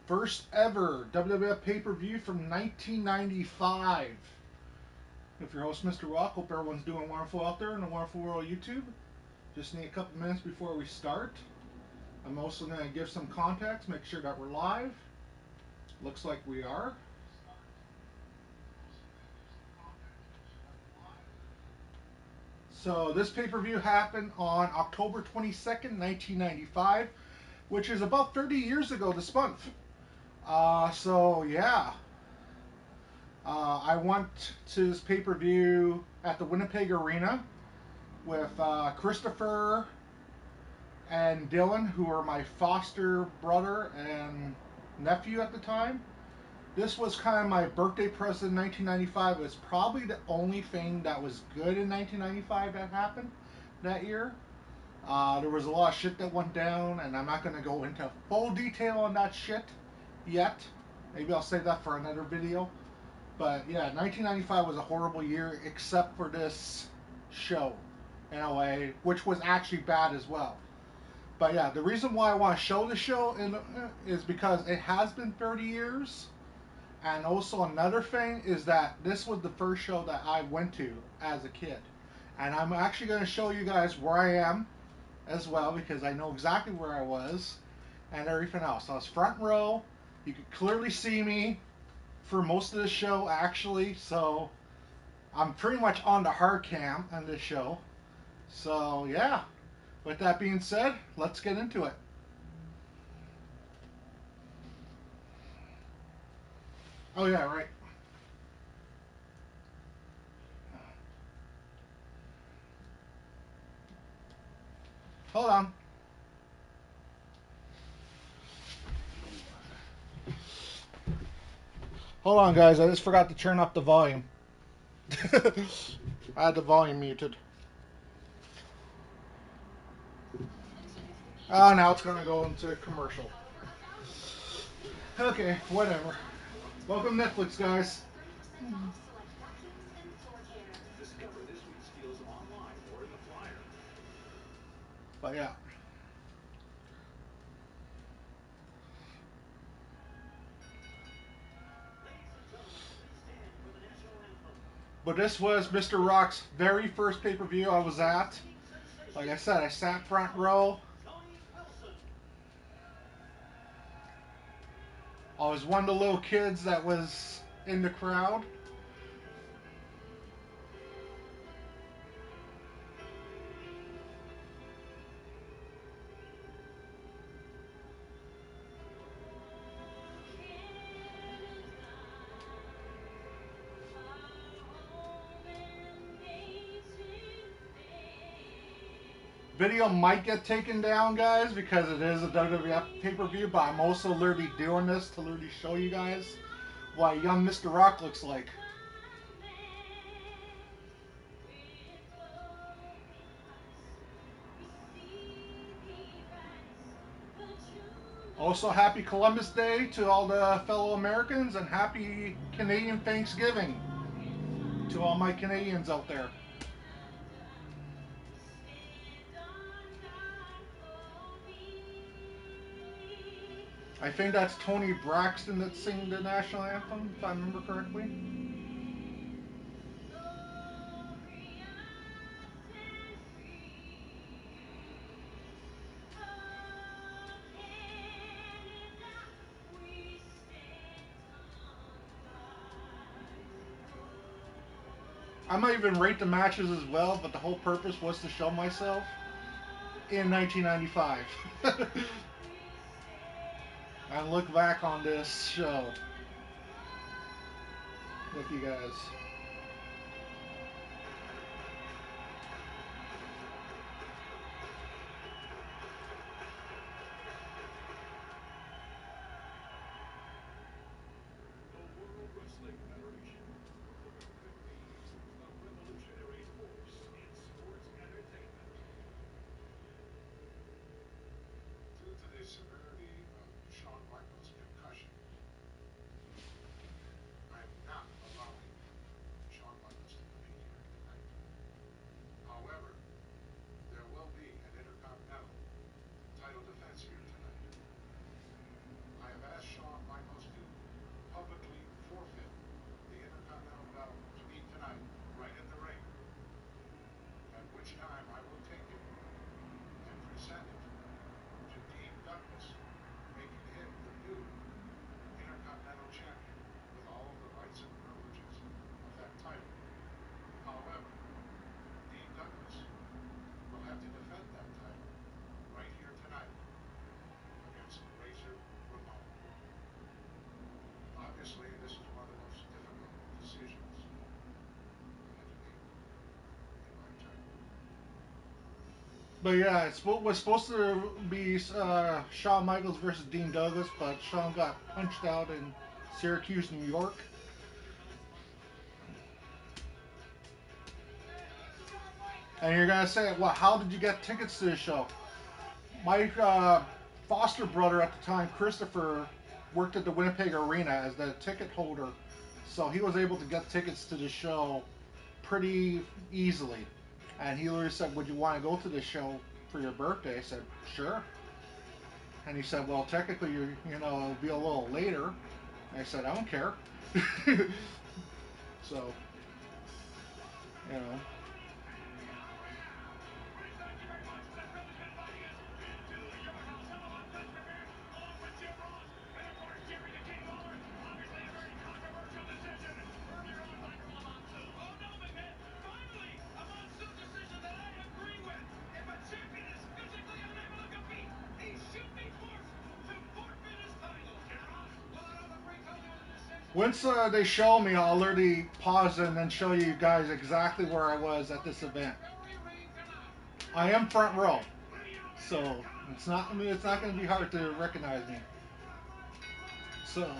First ever WWF pay-per-view from 1995. With your host, Mr. Rock. Hope everyone's doing wonderful out there in the wonderful world of YouTube. Just need a couple minutes before we start. I'm also going to give some context, make sure that we're live. Looks like we are. So this pay-per-view happened on October 22nd, 1995, which is about 30 years ago this month. So yeah, I went to this pay-per-view at the Winnipeg Arena with Christopher and Dylan, who were my foster brother and nephew at the time. This was kind of my birthday present in 1995. It was probably the only thing that was good in 1995 that happened that year. There was a lot of shit that went down, and I'm not going to go into full detail on that shit yet. Maybe I'll save that for another video. But yeah, 1995 was a horrible year, except for this show in a way, which was actually bad as well. But yeah, the reason why I want to show the show is because it has been 30 years. And also another thing is that this was the first show that I went to as a kid. And I'm actually going to show you guys where I am as well, because I know exactly where I was and everything else. I was front row. You could clearly see me for most of the show, actually. So I'm pretty much on the hard cam on this show. So yeah, with that being said, let's get into it. Oh yeah, right. Hold on. Hold on, guys. I just forgot to turn up the volume. I had the volume muted. Oh, now it's going to go into commercial. Okay, whatever. Welcome Netflix, guys. But yeah. But this was Mr. Rock's very first pay-per-view I was at. Like I said, I sat front row. I was one of the little kids that was in the crowd. Video might get taken down, guys, because it is a WWF pay-per-view, but I'm also literally doing this to literally show you guys what young Mr. Rock looks like. Also, happy Columbus Day to all the fellow Americans, and happy Canadian Thanksgiving to all my Canadians out there. I think that's Tony Braxton that's singing the national anthem, if I remember correctly. I might even rate the matches as well, but the whole purpose was to show myself in 1995. And look back on this show with you guys. But yeah, it was supposed to be Shawn Michaels versus Dean Douglas, but Shawn got punched out in Syracuse, New York. And you're gonna say, well, how did you get tickets to the show? My foster brother at the time, Christopher, worked at the Winnipeg Arena as the ticket holder, so he was able to get tickets to the show pretty easily. And he literally said, "Would you want to go to the show for your birthday?" I said, "Sure." And he said, "Well, technically, it'll be a little later." And I said, "I don't care." So, you know. Once they show me, I'll literally pause and then show you guys exactly where I was at this event. I am front row, so it's not going to be hard to recognize me. So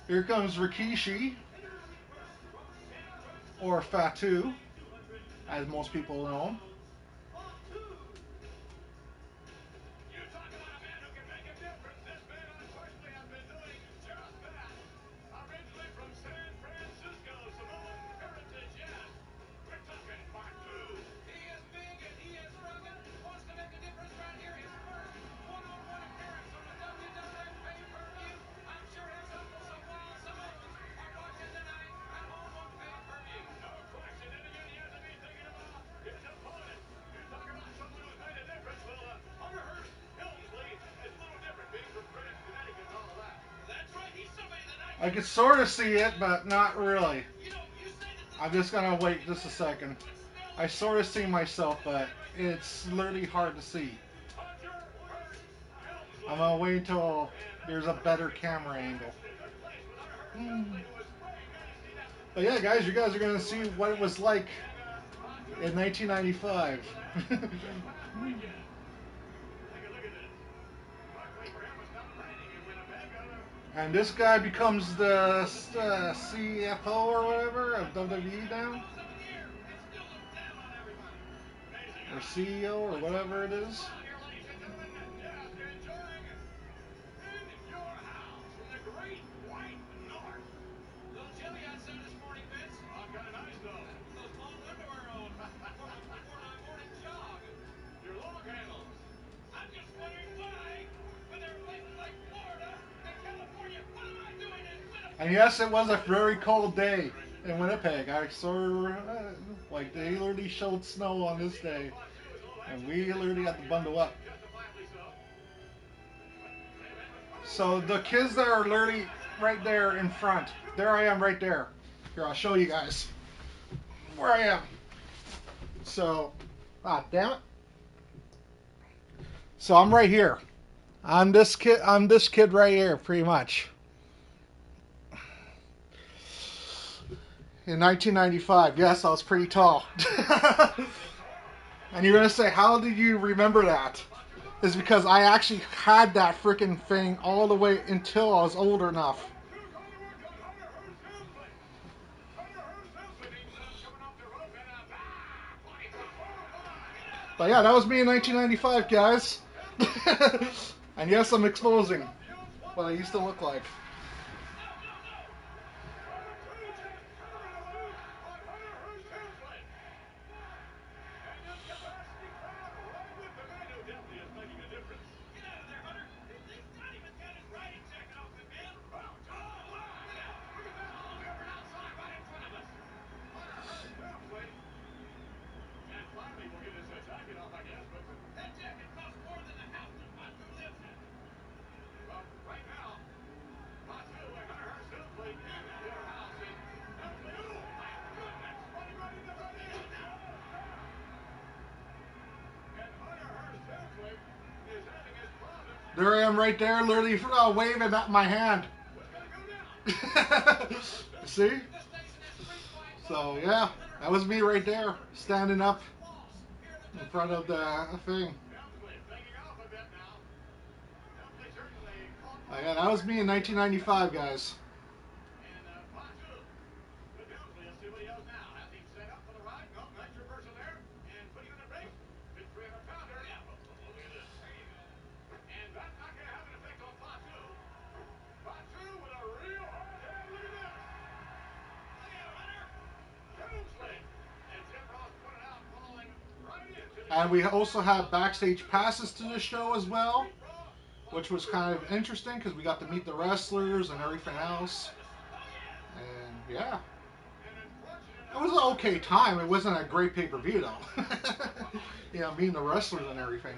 here comes Rikishi, or Fatu, as most people know him. I could sort of see it, but not really. I'm just gonna wait just a second. I sort of see myself, but it's literally hard to see. I'm gonna wait until there's a better camera angle. But yeah, guys, you guys are gonna see what it was like in 1995. And this guy becomes the CFO or whatever of WWE now, or CEO or whatever it is. And yes, it was a very cold day in Winnipeg. I saw like they literally showed snow on this day, and we literally had to bundle up. So the kids that are literally right there in front, there I am right there. Here, I'll show you guys where I am. So, damn it. So I'm right here. I'm this kid. I'm this kid right here, pretty much. In 1995, yes, I was pretty tall. And you're gonna say, how did you remember that? Is because I actually had that freaking thing all the way until I was old enough. But yeah, that was me in 1995, guys. And yes, I'm exposing what I used to look like. There I am right there, literally waving at my hand. See? So, yeah, that was me right there, standing up in front of the thing. Yeah, that was me in 1995, guys. And we also have backstage passes to the show as well, which was kind of interesting because we got to meet the wrestlers and everything else. And yeah, it was an okay time. It wasn't a great pay-per-view though. You know, meeting the wrestlers and everything.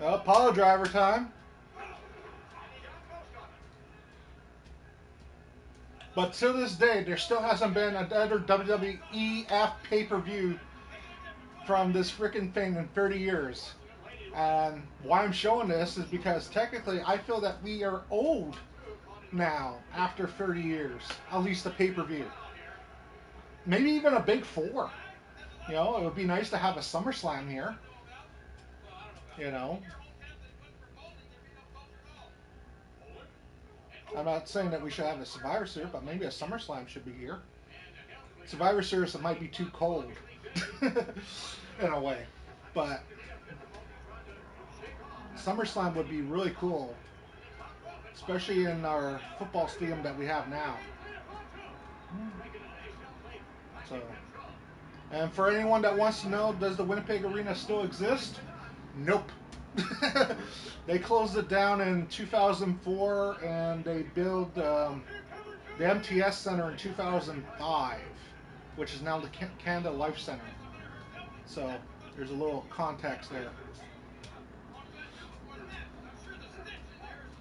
Apollo driver time. But to this day, there still hasn't been another WWEF pay-per-view from this freaking thing in 30 years. And why I'm showing this is because technically I feel that we are old now after 30 years, at least the pay-per-view. Maybe even a big four. You know, it would be nice to have a SummerSlam here. You know, I'm not saying that we should have a Survivor Series, but maybe a SummerSlam should be here. Survivor Series might be too cold in a way, but SummerSlam would be really cool, especially in our football stadium that we have now. So, and for anyone that wants to know, does the Winnipeg Arena still exist? Nope. They closed it down in 2004, and they built the MTS Center in 2005, which is now the Canada Life Center. So there's a little context there.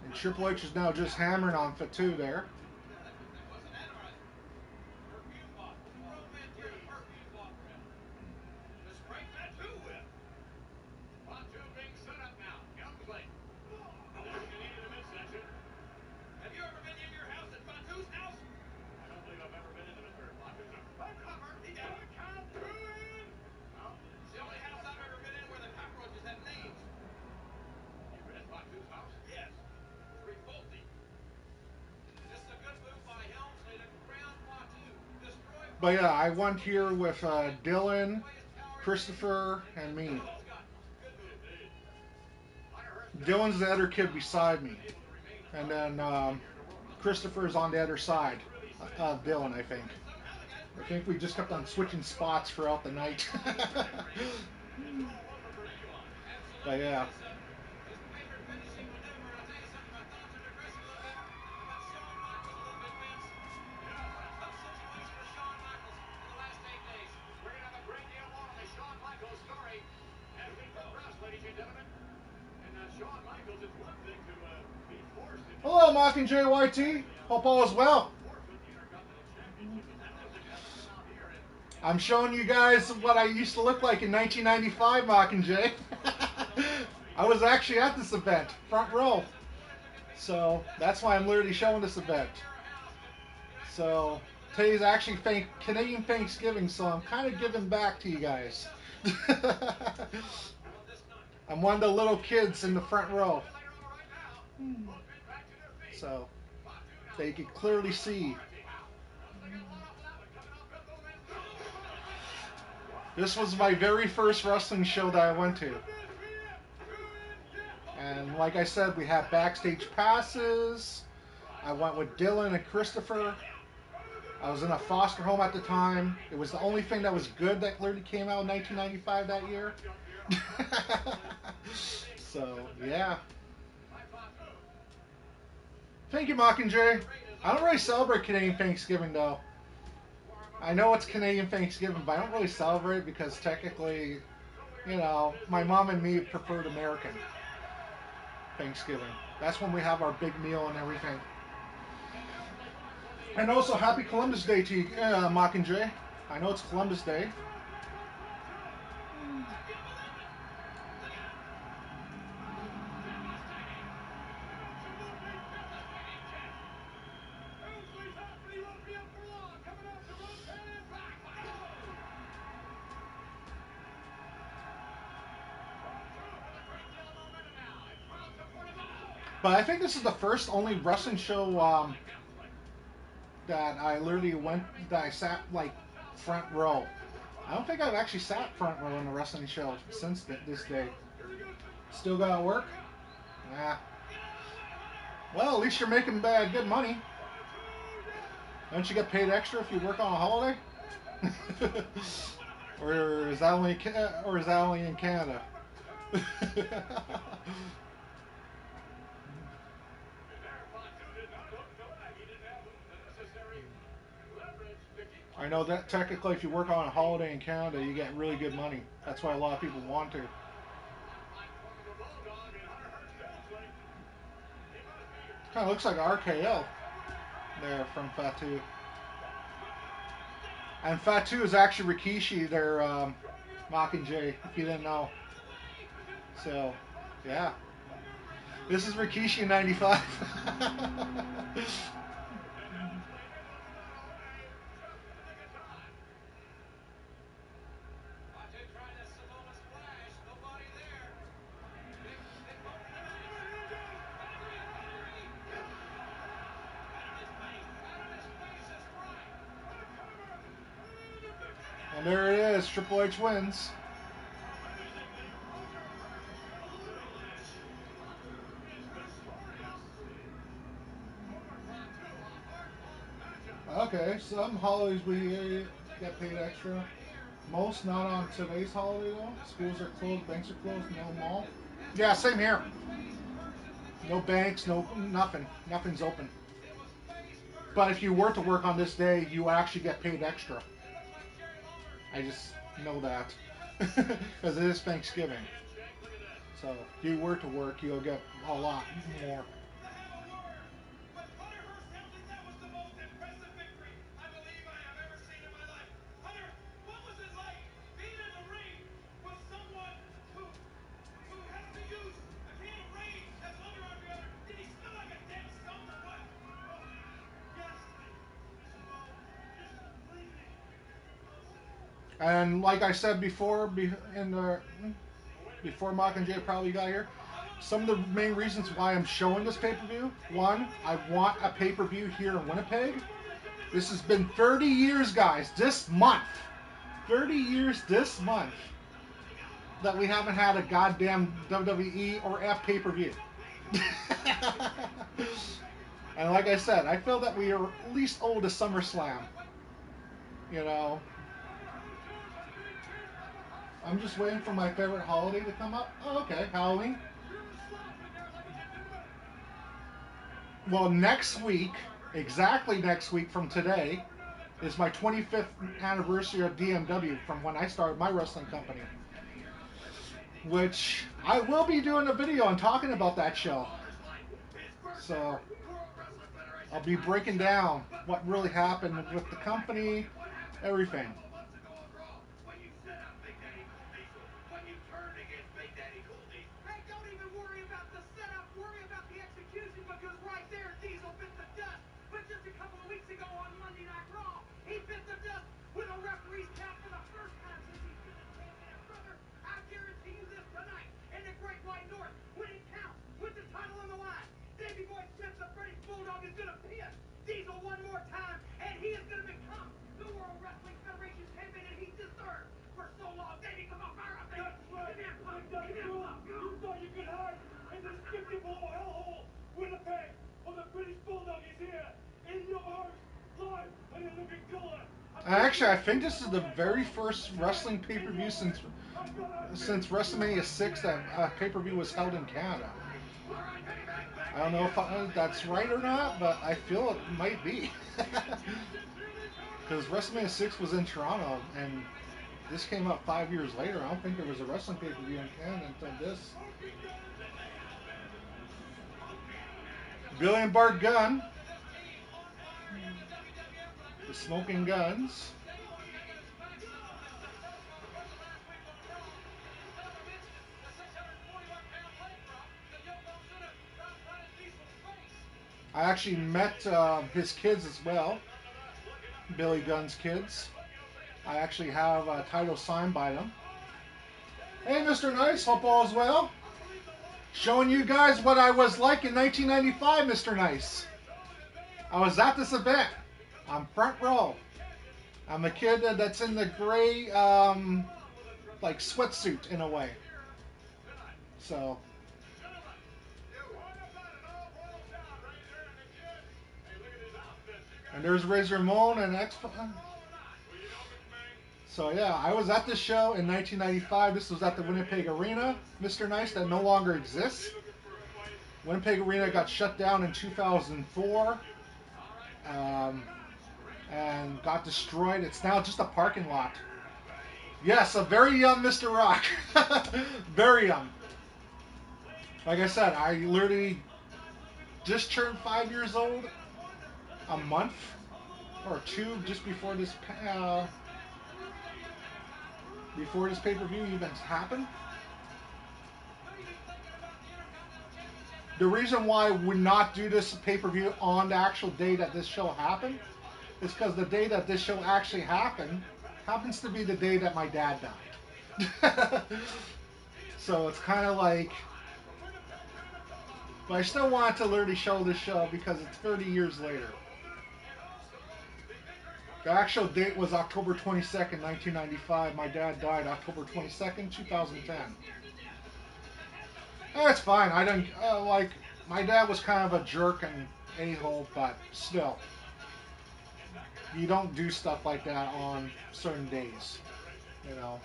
And Triple H is now just hammering on Fatu there. But yeah, I went here with Dylan, Christopher, and me. Dylan's the other kid beside me. And then Christopher's on the other side of Dylan, I think. I think we just kept on switching spots throughout the night. But yeah. Hello, Mockingjay YT. Hope all is well. I'm showing you guys what I used to look like in 1995, Mockingjay. I was actually at this event, front row. So that's why I'm literally showing this event. So today's actually Canadian Thanksgiving, so I'm kind of giving back to you guys. I'm one of the little kids in the front row. So they can clearly see. This was my very first wrestling show that I went to. And like I said, we had backstage passes. I went with Dylan and Christopher. I was in a foster home at the time. It was the only thing that was good that literally came out in 1995 that year. So, yeah. Thank you, Mockingjay. I don't really celebrate Canadian Thanksgiving, though. I know it's Canadian Thanksgiving, but I don't really celebrate because technically, you know, my mom and me preferred American Thanksgiving. That's when we have our big meal and everything. And also, happy Columbus Day to you, Mockingjay. I know it's Columbus Day. But I think this is the first only wrestling show that I literally went, that I sat like front row. I don't think I've actually sat front row in a wrestling show since this day. Still gotta work? Nah. Well, at least you're making good money. Don't you get paid extra if you work on a holiday? or is that only in Canada? I know that technically, if you work on a holiday in Canada, you get really good money. That's why a lot of people want to. Kind of looks like RKO there from Fatu. And Fatu is actually Rikishi, their Mockingjay, if you didn't know. So, yeah. This is Rikishi in 95. And there it is. Triple H wins. Okay, some holidays we get paid extra. Most not on today's holiday though. Schools are closed, banks are closed, no mall. Yeah, same here. No banks, no nothing. Nothing's open. But if you were to work on this day, you actually get paid extra. I just know that because it is Thanksgiving. So if you were to work, you'll get a lot more. And like I said before, in the before Mockingjay probably got here, some of the main reasons why I'm showing this pay per view. One, I want a pay per view here in Winnipeg. This has been 30 years, guys. This month, 30 years this month that we haven't had a goddamn WWE or F pay per view. And like I said, I feel that we are at least owed a SummerSlam. You know, I'm just waiting for my favorite holiday to come up. Oh, okay, Halloween. Well, next week, exactly next week from today, is my 25th anniversary of DMW from when I started my wrestling company. Which I will be doing a video on talking about that show. So I'll be breaking down what really happened with the company, everything. Actually, I think this is the very first wrestling pay per view since WrestleMania 6 that pay per view was held in Canada. I don't know if that's right or not, but I feel it might be. Because WrestleMania 6 was in Toronto, and this came out 5 years later. I don't think there was a wrestling pay-per-view in Canada until this. Billy and Bart Gunn, the Smoking Guns. I actually met his kids as well, Billy Gunn's kids. I actually have a title signed by them. Hey, Mr. Nice, hope all is well. Showing you guys what I was like in 1995, Mr. Nice. I was at this event. I'm front row. I'm the kid that's in the gray, like sweatsuit in a way. So. And there's Razor Ramon and X. So yeah, I was at this show in 1995. This was at the Winnipeg Arena, Mr. Nice, that no longer exists. Winnipeg Arena got shut down in 2004 and got destroyed. It's now just a parking lot. Yes, a very young Mr. Rock. Very young. Like I said, I literally just turned 5 years old a month or two just before this pay-per-view even happened. The reason why I would not do this pay-per-view on the actual day that this show happened is because the day that this show actually happened happens to be the day that my dad died. So it's kind of like, but I still wanted to literally show this show because it's 30 years later. The actual date was October 22nd, 1995. My dad died October 22nd, 2010. That's fine. I don't like. My dad was kind of a jerk and a-hole, but still, you don't do stuff like that on certain days, you know.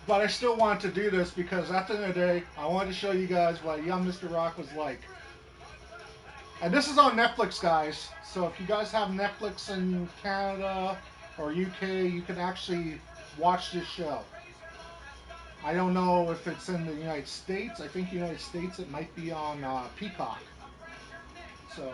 But I still want to do this because at the end of the day, I wanted to show you guys what young Mr. Rock was like. And this is on Netflix, guys. So if you guys have Netflix in Canada or UK, you can actually watch this show. I don't know if it's in the United States. I think United States it might be on Peacock. So.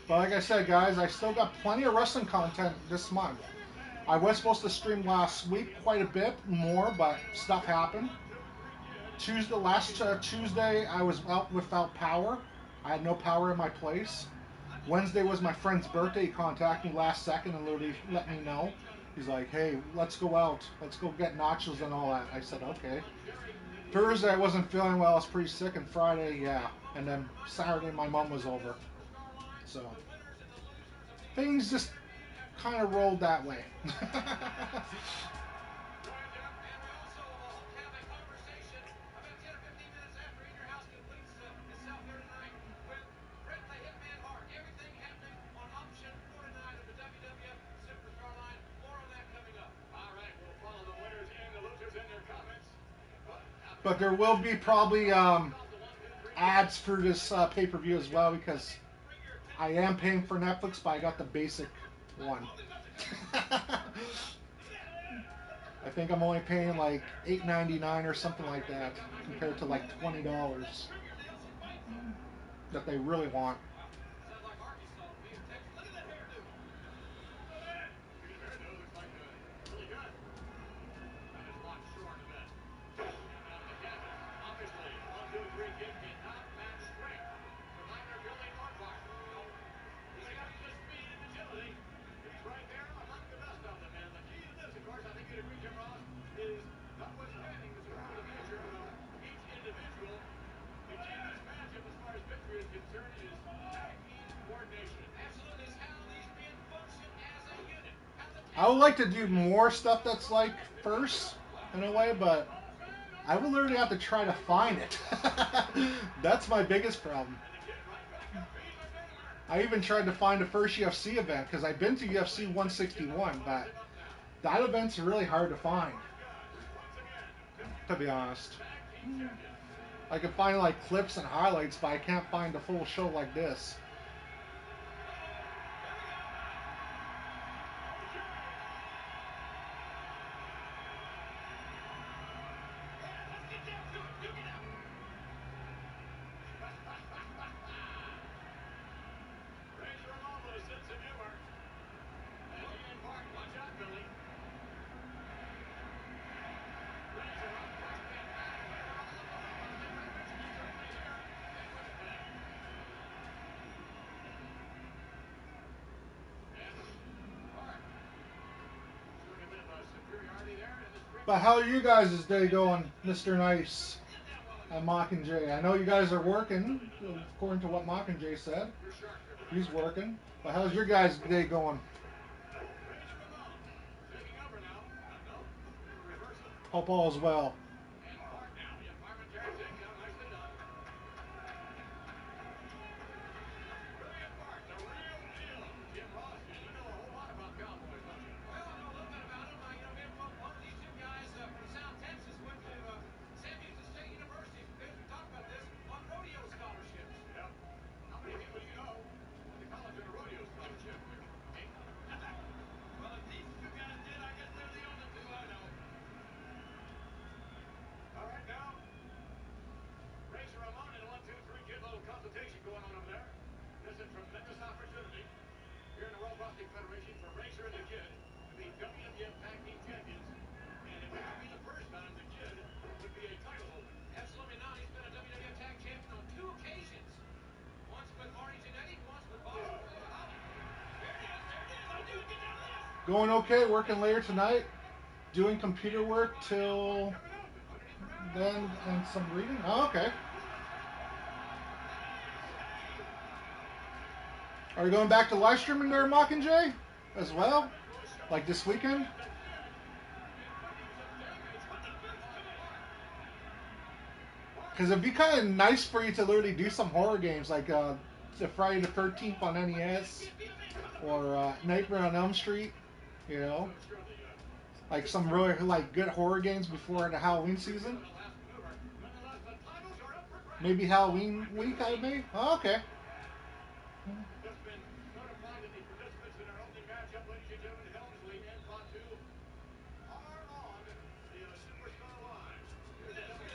But like I said, guys, I still got plenty of wrestling content this month. I was supposed to stream last week quite a bit more, but stuff happened. Last Tuesday, I was out without power. I had no power in my place. Wednesday was my friend's birthday. He contacted me last second and literally let me know. He's like, hey, let's go out. Let's go get nachos and all that. I said, okay. Thursday, I wasn't feeling well. I was pretty sick. And Friday, yeah. And then Saturday, my mom was over. So things just kind of rolled that way. But there will be probably ads for this pay-per-view as well because I am paying for Netflix, but I got the basic one. I think I'm only paying like $8.99 or something like that compared to like $20 that they really want. I would like to do more stuff that's like first in a way, but I would literally have to try to find it. That's my biggest problem. I even tried to find the first UFC event because I've been to UFC 161, but that event's really hard to find, to be honest. I can find like clips and highlights, but I can't find a full show like this. But how are you guys' day going, Mr. Nice and Mockingjay? I know you guys are working, according to what Mockingjay said. He's working. But how's your guys' day going? Hope all is well. Going okay, working later tonight, doing computer work till then, and some reading. Oh, okay. Are you going back to live streaming there, Mockingjay, as well? Like this weekend? Because it'd be kind of nice for you to literally do some horror games, like the Friday the 13th on NES, or Nightmare on Elm Street, you know? Like some really like good horror games before the Halloween season. Maybe Halloween week, I may? Oh, okay.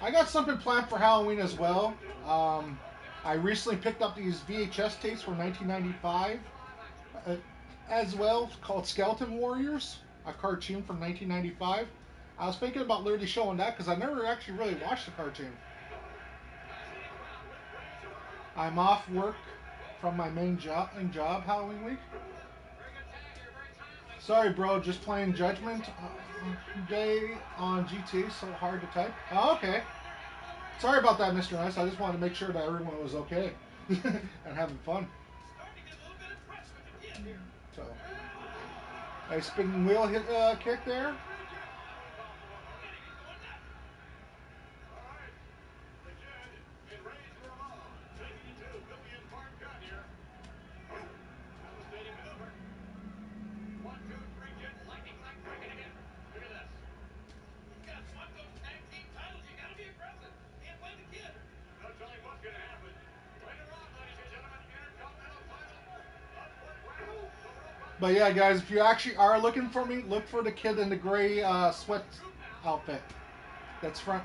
I got something planned for Halloween as well. I recently picked up these VHS tapes from 1995 uh, as well, called Skeleton Warriors, a cartoon from 1995. I was thinking about literally showing that because I never actually really watched the cartoon. I'm off work from my main job Halloween week. Sorry, bro, just playing Judgment Day on GT, so hard to type. Oh, okay. Sorry about that, Mr. Nice. I just wanted to make sure that everyone was okay and having fun. So, a spinning wheel hit kick there. But yeah, guys, if you actually are looking for me, look for the kid in the gray sweat outfit. That's front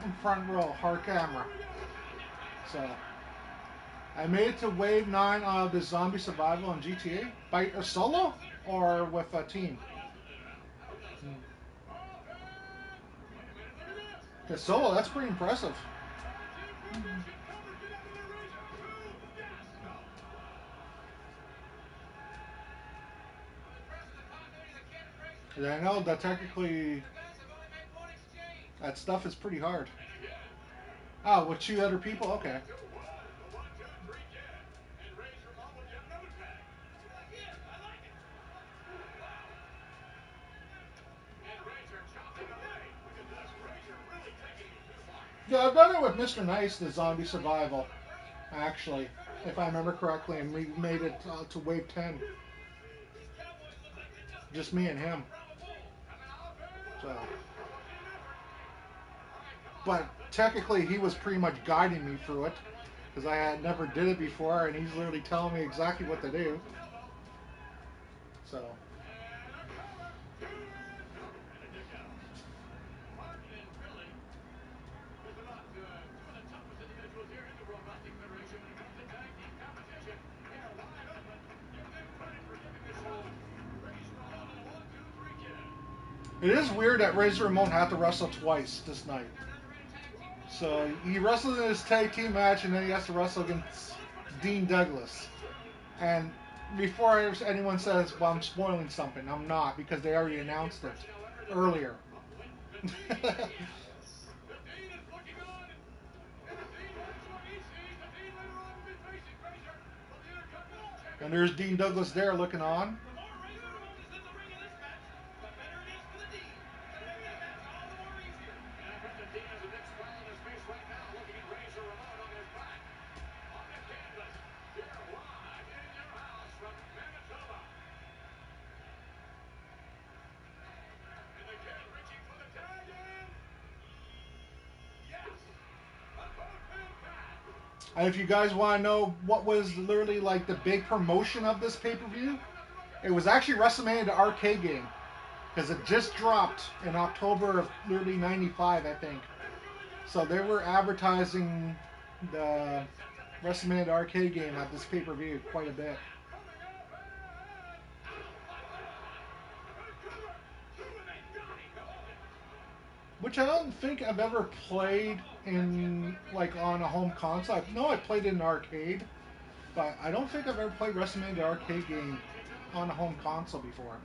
row, hard camera. So I made it to wave 9 of the zombie survival on GTA by a solo or with a team. The solo, that's pretty impressive. I know that technically that stuff is pretty hard. Oh, with 2 other people? Okay. Yeah, I've done it with Mr. Nice, the zombie survival, actually. if I remember correctly, and we made it to Wave 10. Just me and him. So, but technically, he was pretty much guiding me through it because I had never did it before, and he's literally telling me exactly what to do. So, it is weird that Razor Ramon had to wrestle twice this night. So he wrestled in his tag team match, and then he has to wrestle against Dean Douglas. And before anyone says, "Well, I'm spoiling something," I'm not, because they already announced it earlier. And there's Dean Douglas there looking on. And if you guys want to know what was literally like the big promotion of this pay-per-view, it was actually WrestleMania the arcade game, because it just dropped in October of literally '95, I think. So they were advertising the WrestleMania the arcade game at this pay-per-view quite a bit. Which I don't think I've ever played in like on a home console. I know I played in an arcade, but I don't think I've ever played WrestleMania the arcade game on a home console before.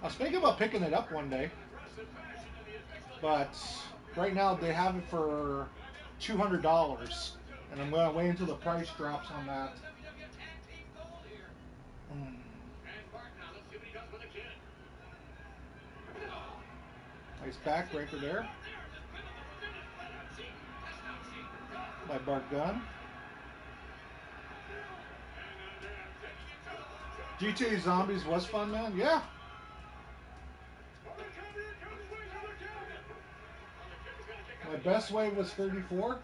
I was thinking about picking it up one day, but right now they have it for $200, and I'm gonna wait until the price drops on that. Mm. Nice backbreaker there by Bart Gunn. GTA Zombies was fun, man. Yeah. My best wave was 34.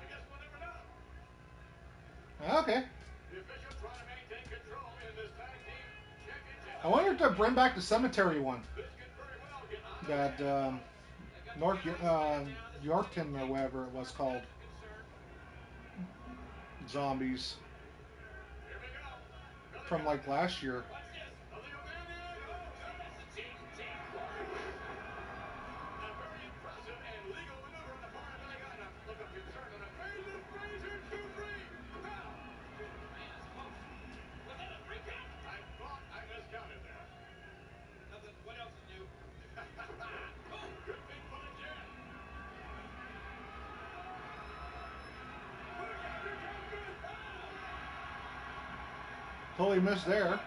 Okay. I wonder if they'll bring back the cemetery one. That North Yorkton or whatever it was called. Zombies from like last year. Totally missed there.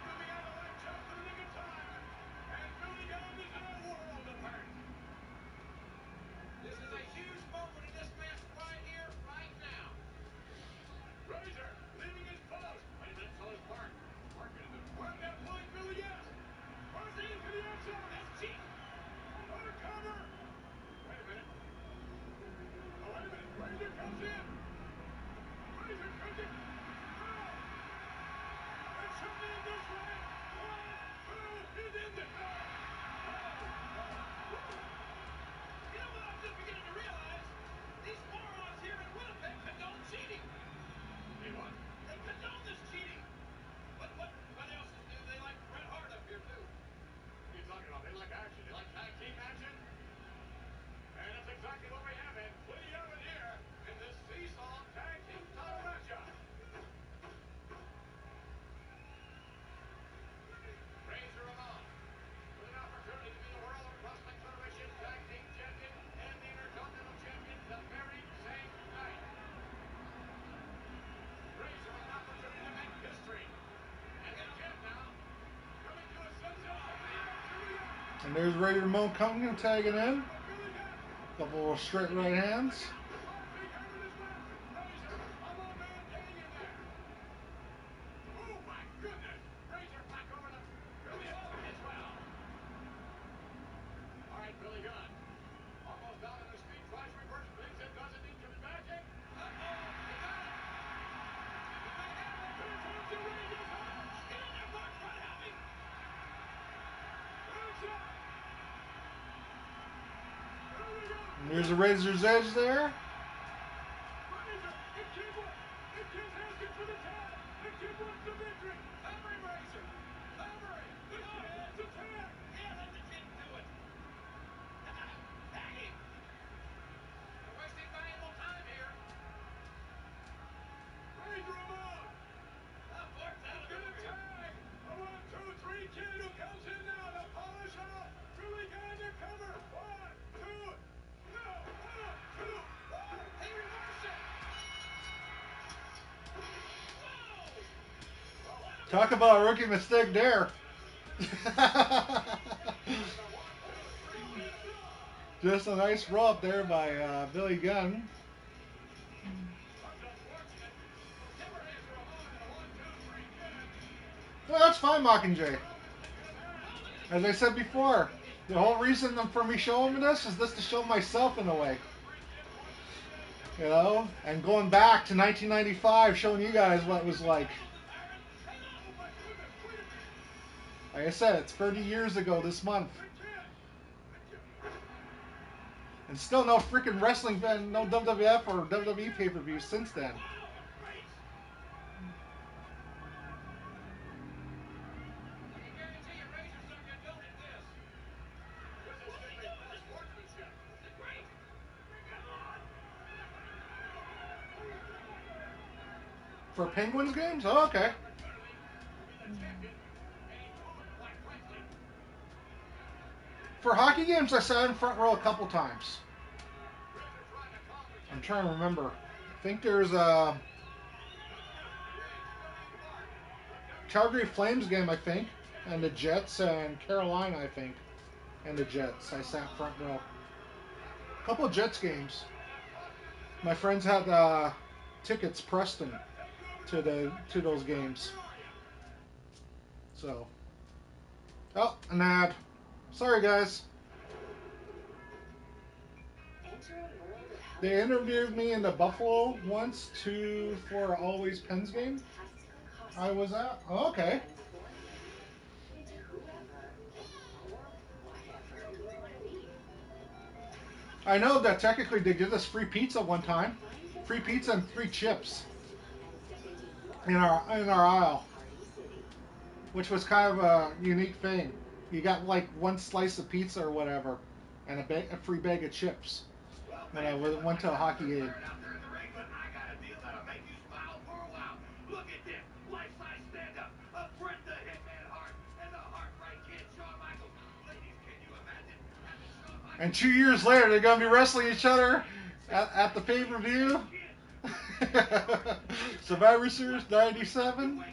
And there's Ray Ramon coming and tagging in. Couple of straight right hands. There's a Razor's Edge there. Talk about a rookie mistake there. Just a nice roll up there by Billy Gunn. Well, that's fine, Mockingjay. As I said before, the whole reason for me showing this is just to show myself in a way. You know? And going back to 1995, showing you guys what it was like. Like I said, it's 30 years ago this month. And still no freaking wrestling fan, no WWF or WWE pay-per-view since then. For Penguins games? Oh, okay. For hockey games, I sat in front row a couple times. I'm trying to remember. I think there's a Calgary Flames game, I think, and the Jets and Carolina, I think, and the Jets. I sat front row. A couple of Jets games. My friends had tickets, Preston, to those games. So, oh, an ad. Sorry, guys. They interviewed me in the Buffalo once for Always Pens game. I was at. Oh, okay. I know that technically they did us free pizza one time. Free pizza and free chips in our aisle, which was kind of a unique thing. You got like one slice of pizza or whatever, and a free bag of chips when I went to a hockey game. And 2 years later, they're going to be wrestling each other at the pay-per-view. Survivor Series 97.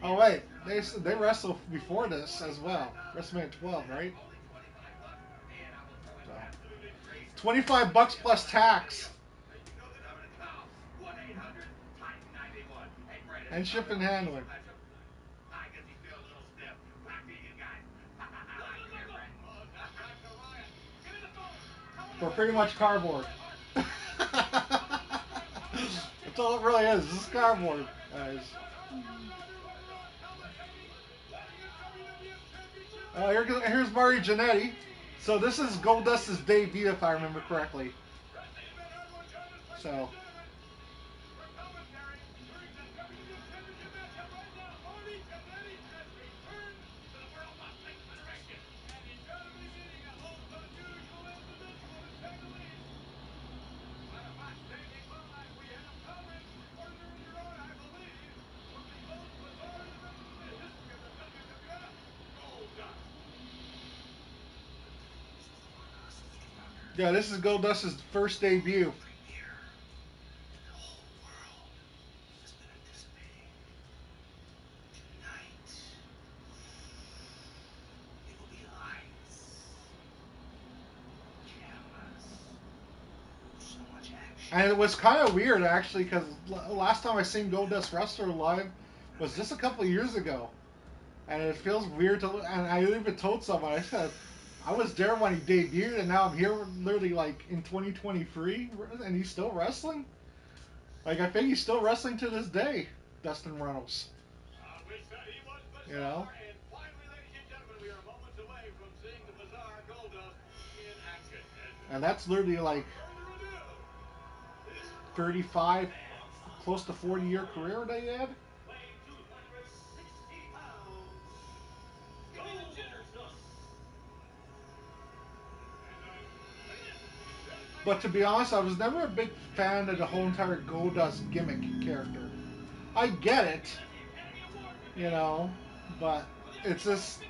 Oh, wait. They wrestled before this as well. WrestleMania 12, right? So, $25 plus tax. And ship and handling. For pretty much cardboard. That's all it really is. This is cardboard, guys. Here's Marty Jannetty. So this is Goldust's debut, if I remember correctly. So. Yeah, this is Goldust's first debut. And it was kind of weird, actually, because last time I seen Goldust wrestler live was just a couple of years ago. And it feels weird to look. And I even told someone, I said, I was there when he debuted, and now I'm here literally like in 2023, and he's still wrestling? Like, I think he's still wrestling to this day, Dustin Runnels. You know? And that's literally like 35, close to 40-year career that he had. But to be honest, I was never a big fan of the whole entire Goldust gimmick character. I get it, you know, but it's just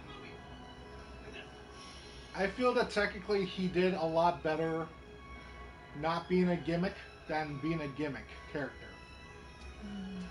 I feel that technically he did a lot better not being a gimmick than being a gimmick character. Mm.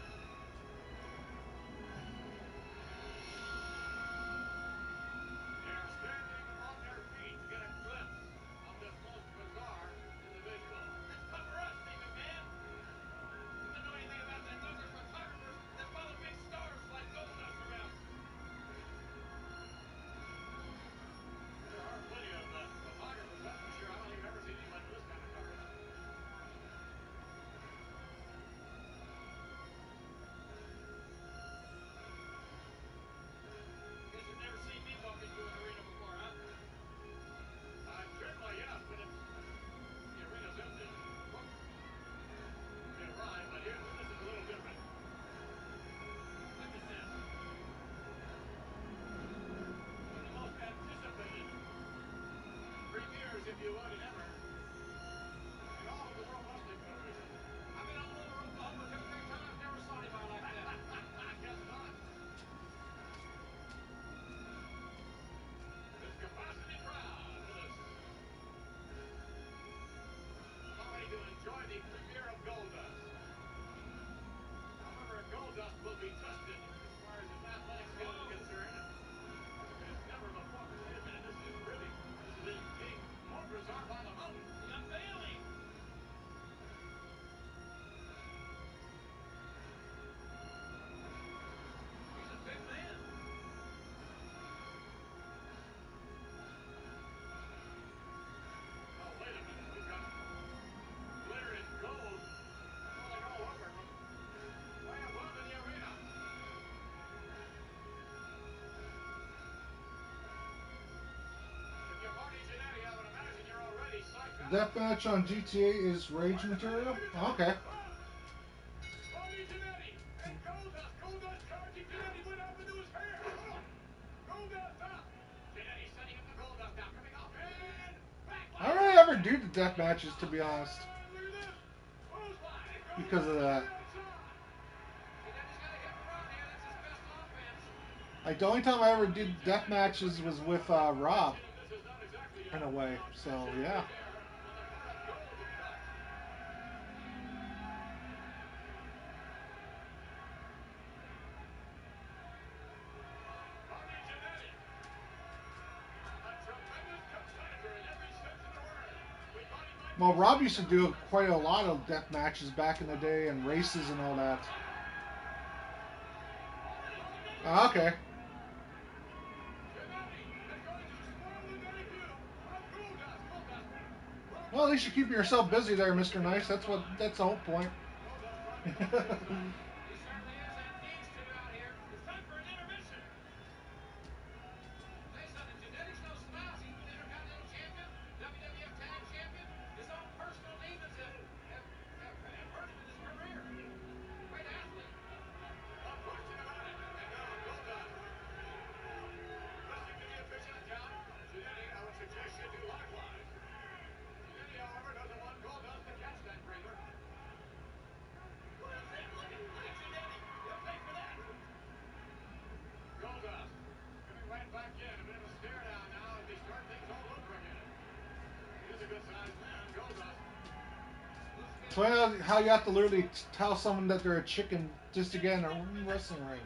Death match on GTA is rage material. Okay. I don't really ever do the death matches to be honest, because of that. Like the only time I ever did death matches was with Rob, in a way. So yeah. Well, Rob used to do quite a lot of death matches back in the day and races and all that. Okay. Well, at least you're keeping yourself busy there, Mr. Nice. That's the whole point. So how you have to literally tell someone that they're a chicken just to get in a wrestling ring.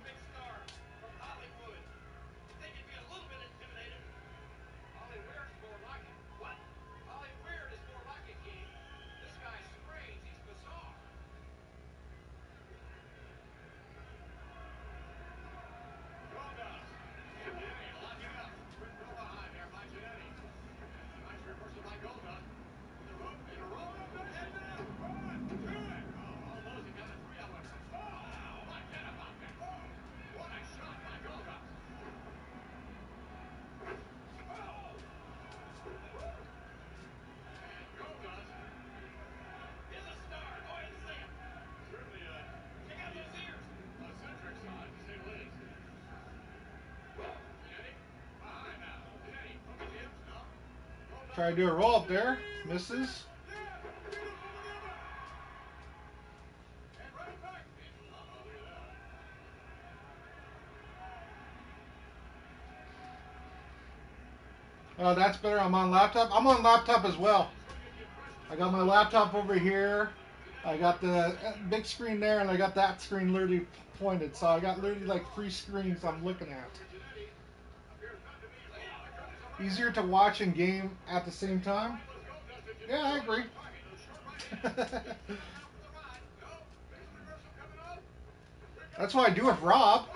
Try to do a roll up there. Misses. Oh, that's better. I'm on laptop. I'm on laptop as well. I got my laptop over here. I got the big screen there, and I got that screen literally pointed. So I got literally like 3 screens I'm looking at. Easier to watch and game at the same time. Yeah, I agree. That's what I do with Rob.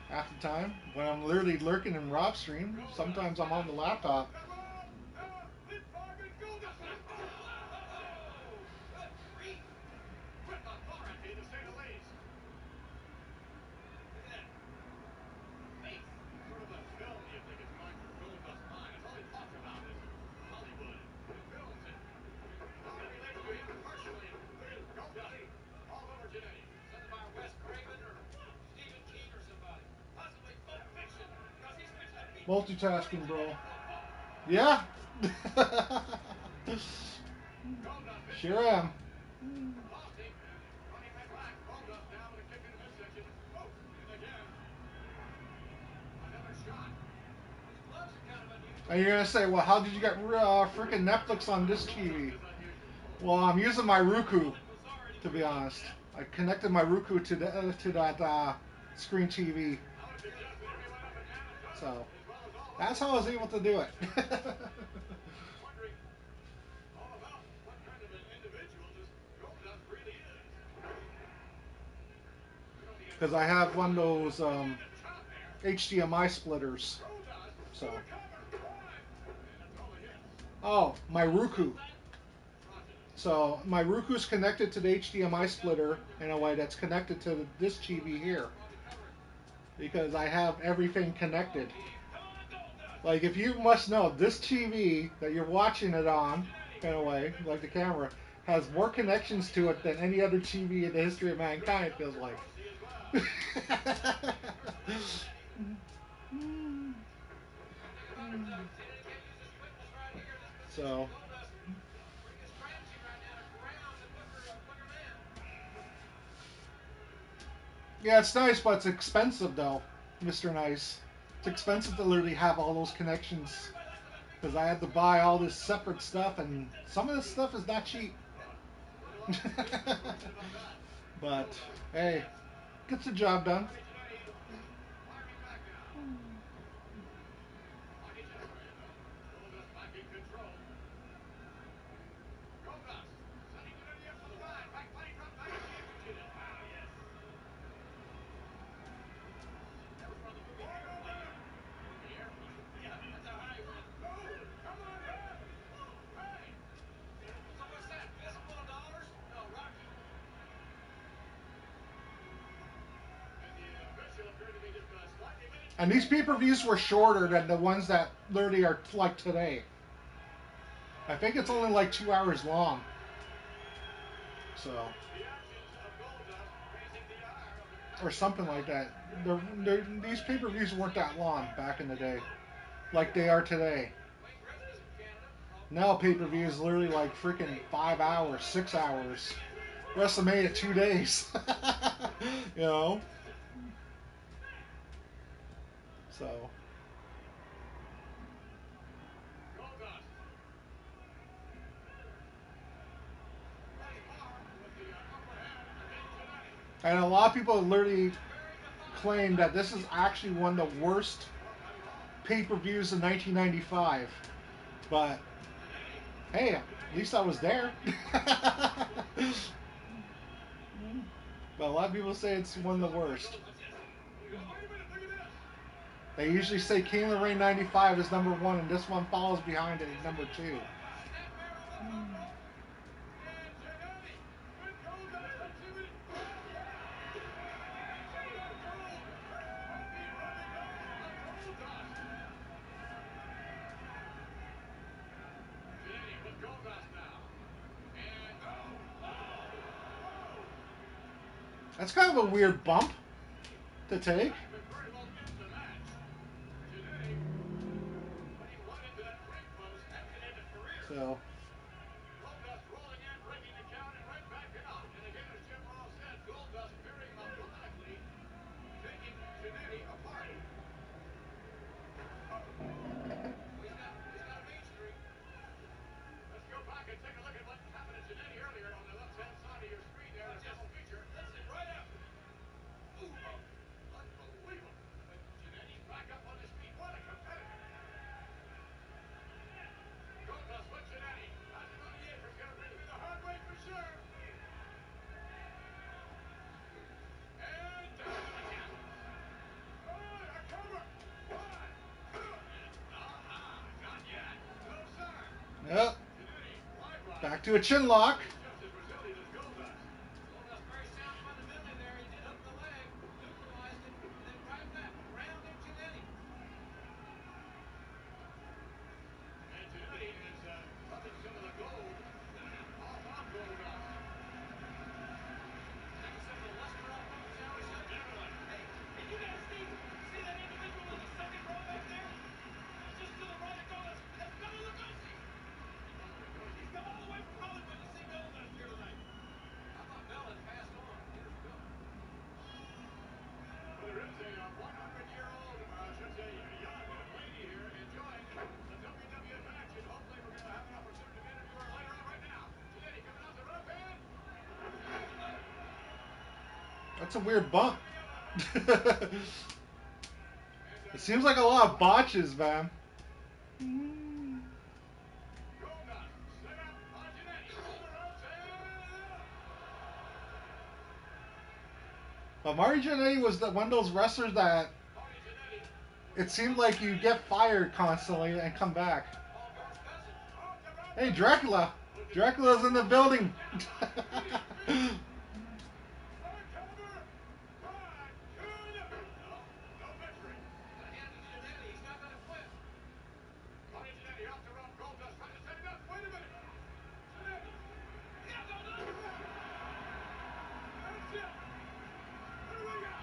Half the time when I'm literally lurking in Rob's stream. Sometimes I'm on the laptop. Multitasking, bro. Yeah. Sure am. And you're gonna say, well, how did you get freaking Netflix on this TV? Well, I'm using my Roku, to be honest. I connected my Roku to that screen TV, so that's how I was able to do it. Because I have one of those HDMI splitters. So, oh, my Roku. So my Roku's connected to the HDMI splitter in a way that's connected to this TV here, because I have everything connected. Like, if you must know, this TV that you're watching it on, in a way, like the camera, has more connections to it than any other TV in the history of mankind, it feels like. So, yeah, it's nice, but it's expensive, though, Mr. Nice. It's expensive to literally have all those connections, because I had to buy all this separate stuff, and some of this stuff is not cheap. But, hey, gets the job done. And these pay-per-views were shorter than the ones that literally are like today. I think it's only like 2 hours long. So, or something like that. These pay-per-views weren't that long back in the day, like they are today. Now pay-per-view is literally like freaking 5 hours, 6 hours. WrestleMania 2 days. You know. So. And a lot of people literally claim that this is actually one of the worst pay-per-views in 1995. But hey, at least I was there. But a lot of people say it's one of the worst. They usually say King of the Ring 95 is number one, and this one follows behind it at number two. That's kind of a weird bump to take. So. Goldust rolling in, breaking the count, and right back out. And again, as Jim Ross said, Goldust very methodically taking Jannetty apart. Oh, he's got a mean streak. Let's go back and take a look at what happened to Jannetty earlier on the left-hand side of your screen there. The double feature. Listen, right after it. Ooh, unbelievable. But Jannetty's back up on his feet. What a competitor. Goldust with Jannetty. Has him on the apron. Going to bring him in the hard way for sure. And down to the count. Oh, a cover. One, two. Not yet. No, sir. Yep. Jannetty, wide right. Back to a chin lock. He's just as resilient as Goldust. Goldust very sound fundamentally there. He did hook the leg, neutralized it, and then right back, rounding Jannetty. And Jannetty is rubbing some of the gold off of Goldust. Taking some of the luster off of him, shall we say? Definitely. Hey, you guys see that individual in the second row back there? He's just to the right of Goldust. That's Bela Lugosi. Bela Lugosi. He's come all the way from Hollywood to see Goldust here tonight. I thought Bela had passed on years ago. Well, there is a 100-year-old, I should say, young lady here enjoying the WWF action. Hopefully, we're going to have an opportunity to interview her later on right now. Jannetty coming out the rope and... That's a weird bump. It seems like a lot of botches, man. Goldust set up on Jannetty. Over the ropes and... But Marty Jannetty was one of those wrestlers that Marty Jannetty. it seemed like you get fired constantly and come back. Paul Bear's cousin. Off the rope. Hey, Dracula. Dracula's in the building. No victory. Got a hand to Jannetty. He's not going to quit. Marty Jannetty off the rope. Goldust trying to set him up. Wait a minute. Jannetty. Yeah, Goldust. That's it. Here we go.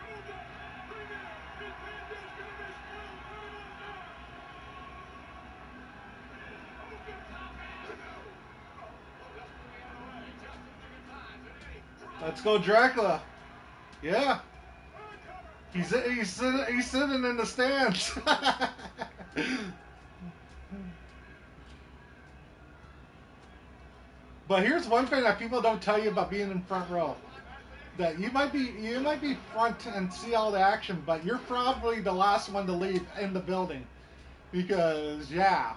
Goldust. Bring in. His bandage going to be spoiled very much now. Oh, good top hand. No. Oh, Goldust moving out of the way. Just in the nick of time. Jannetty. Let's go, Dracula. Yeah. He's sitting in the stands. But here's one thing that people don't tell you about being in front row. That you might be front and see all the action, but you're probably the last one to leave in the building. Because yeah.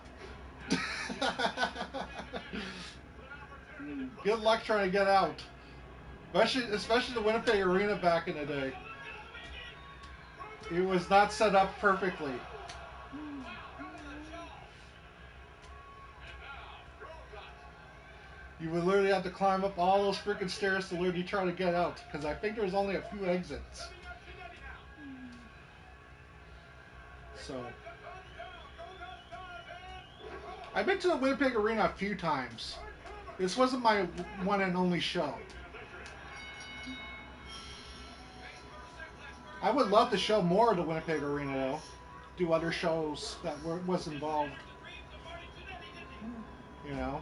Good luck trying to get out. Especially the Winnipeg Arena back in the day. It was not set up perfectly. You would literally have to climb up all those freaking stairs to literally try to get out. Because I think there was only a few exits. So. I've been to the Winnipeg Arena a few times. This wasn't my one and only show. I would love to show more of the Winnipeg Arena though. Do other shows that was involved. You know.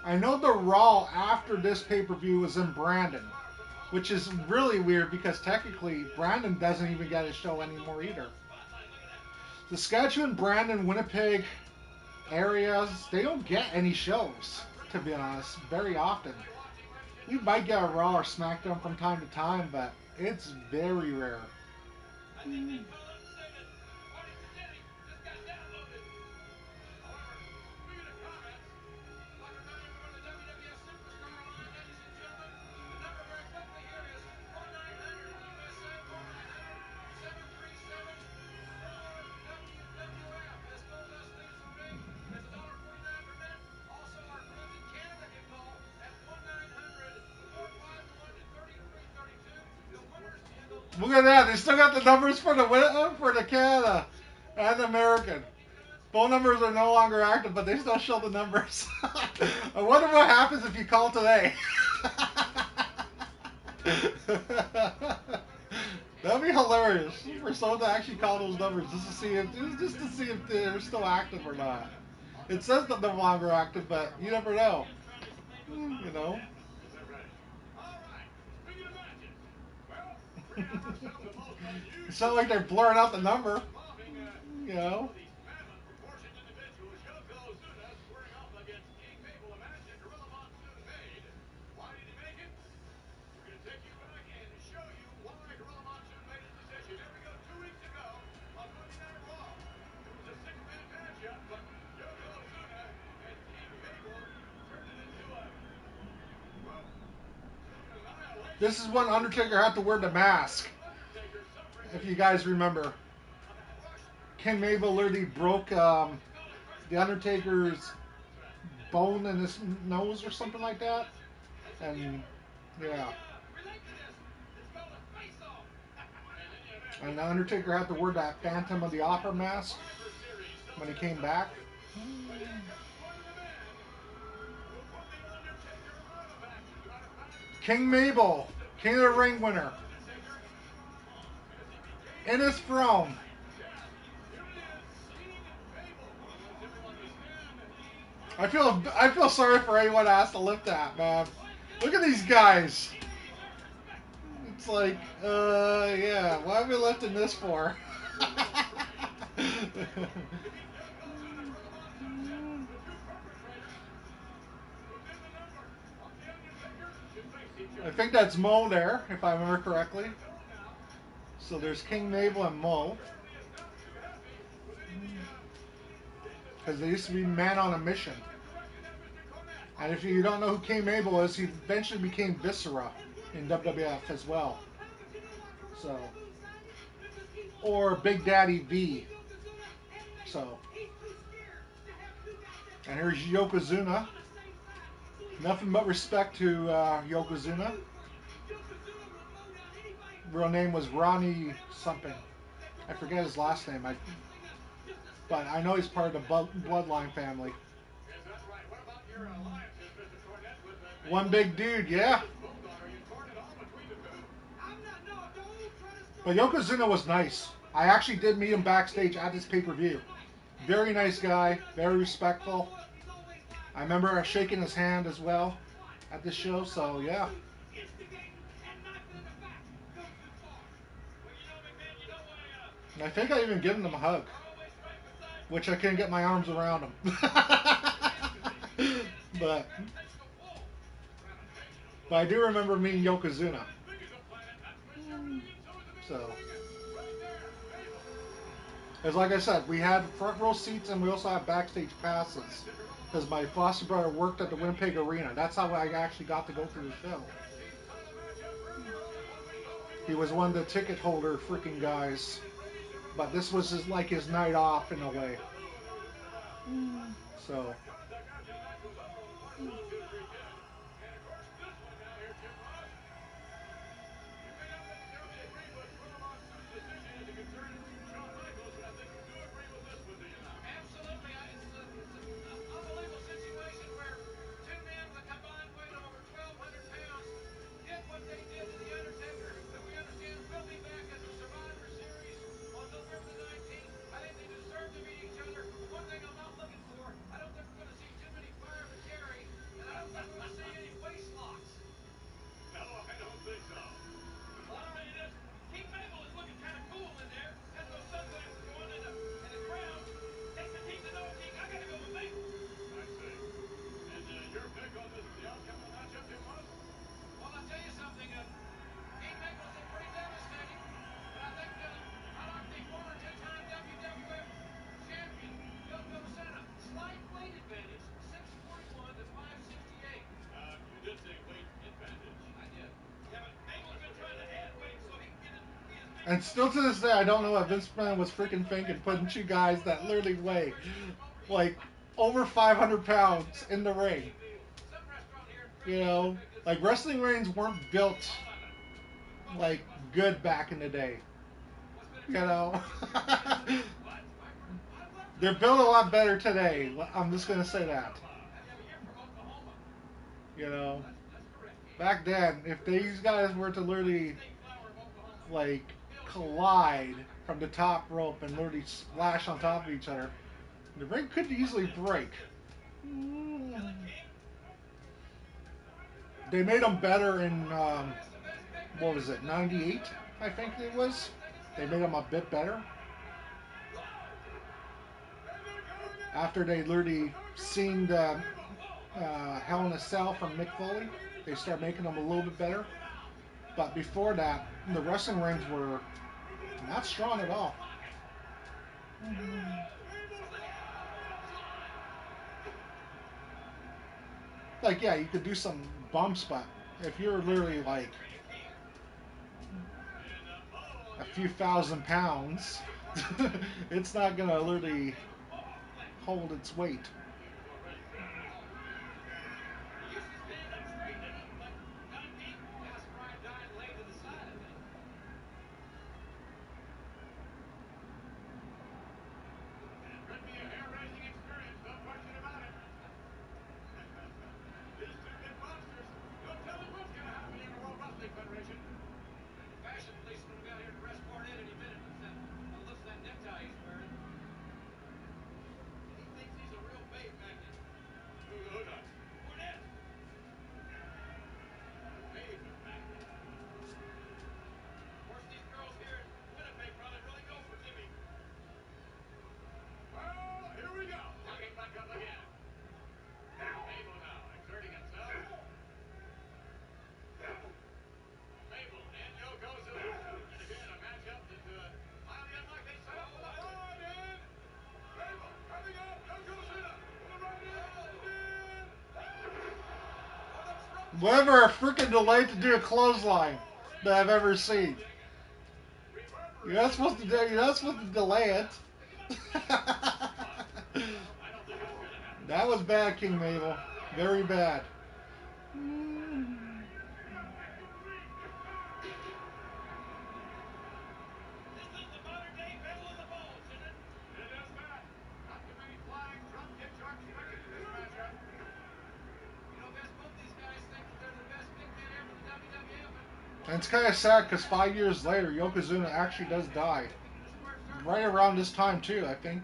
I know the Raw after this pay-per-view was in Brandon, which is really weird because technically Brandon doesn't even get a show anymore either. Saskatchewan, Brandon, Winnipeg areas, they don't get any shows, to be honest, very often. We might get a Raw or SmackDown from time to time, but it's very rare. Look at that. They still got the numbers for the Canada and the American. Phone numbers are no longer active, but they still show the numbers. I wonder what happens if you call today. That'd be hilarious for someone to actually call those numbers just to see if they're still active or not. It says that they're no longer active, but you never know. You know. It's not like they're blurring out the number. You know. This is when Undertaker had to wear the mask. If you guys remember, King Mabel literally broke the Undertaker's bone in his nose or something like that, and yeah. And the Undertaker had to wear that Phantom of the Opera mask when he came back. King Mabel, King of the Ring winner, in his throne. I feel sorry for anyone that has to lift that, man. Look at these guys. It's like, yeah, why are we lifting this for? I think that's Mo there, if I remember correctly. So there's King Mabel and Mo. Because they used to be man on a mission. And if you don't know who King Mabel is, he eventually became Viscera in WWF as well. So, or Big Daddy V. So, and here's Yokozuna. Nothing but respect to Yokozuna. Real name was Ronnie something. I forget his last name. But I know he's part of the Bloodline family. One big dude, yeah. But Yokozuna was nice. I actually did meet him backstage at this pay-per-view. Very nice guy, very respectful. I remember shaking his hand as well at this show, so yeah. And I think I even given him a hug, which I couldn't get my arms around him. but I do remember meeting Yokozuna. So, as like I said, we had front row seats and we also had backstage passes because my foster brother worked at the Winnipeg Arena. That's how I actually got to go to the show. He was one of the ticket holder freaking guys, but this was like his night off in a way. So. And still to this day, I don't know what Vince McMahon was freaking thinking, putting two guys that literally weigh like over 500 pounds in the ring. You know, like wrestling rings weren't built like good back in the day. You know, they're built a lot better today. I'm just gonna say that. You know, back then, if these guys were to literally like collide from the top rope and literally splash on top of each other, the ring could easily break. They made them better in what was it, '98? I think it was. They made them a bit better after they literally seen the Hell in a Cell from Mick Foley. They start making them a little bit better. But before that, the wrestling rings were not strong at all. Like, yeah, you could do some bumps, but if you're literally like a few thousand pounds, it's not gonna literally hold its weight. These two big monsters, no telling what's going to happen here in the World Wrestling Federation. The fashion policeman will be out here to escort in any minute. Looks at that necktie he's wearing. He thinks he's a real babe back there. Who does? Cornette. Babe back there. Of course, these girls here in Winnipeg probably really go for Jimmy. Well, here we go. Tugging back up again. Mabel now exerting himself. Mabel and Yokozuna. And again, a matchup that's highly unlikely. Set up for the run-in. Mabel coming up. Yokozuna with a run-in. Whatever a freaking delay to do a clothesline that I've ever seen. You're not supposed to do. You're not supposed to delay it. That was bad, King Mabel. Very bad. This is the modern day battle of the balls, isn't it? It is that. Not too many flying drop kicks are expected in this matchup. You know, guys, both these guys think that they're the best big man ever in the WWF. And it's kind of sad because 5 years later, Yokozuna actually does die. Right around this time too, I think.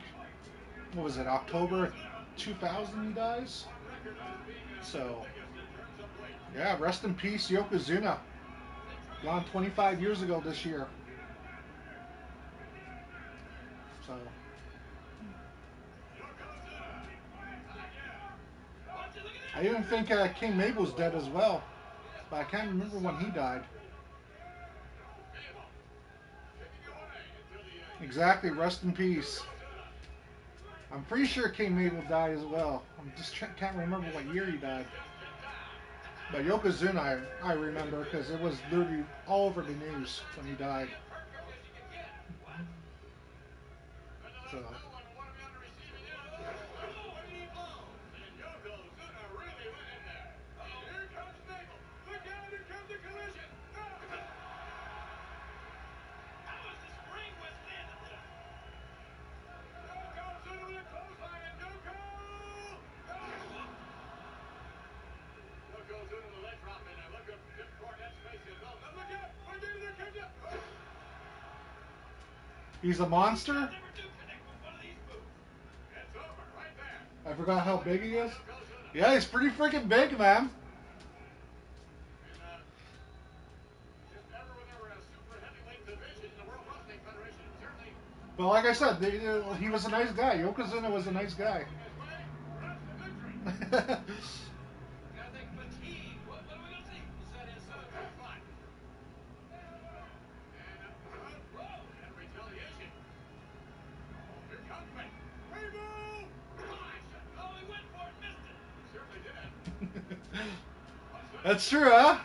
What was it? October 2000 he dies. So, yeah, rest in peace, Yokozuna. Gone 25 years ago this year. So. I even think King Mabel's dead as well, but I can't remember when he died. Exactly, rest in peace. I'm pretty sure King Mabel died as well. Can't remember what year he died. But Yokozuna, I remember because it was literally all over the news when he died. So. He's a monster? I forgot how big he is. Yeah, he's pretty freaking big, man. But like I said, he was a nice guy. Yokozuna was a nice guy. That's true, huh?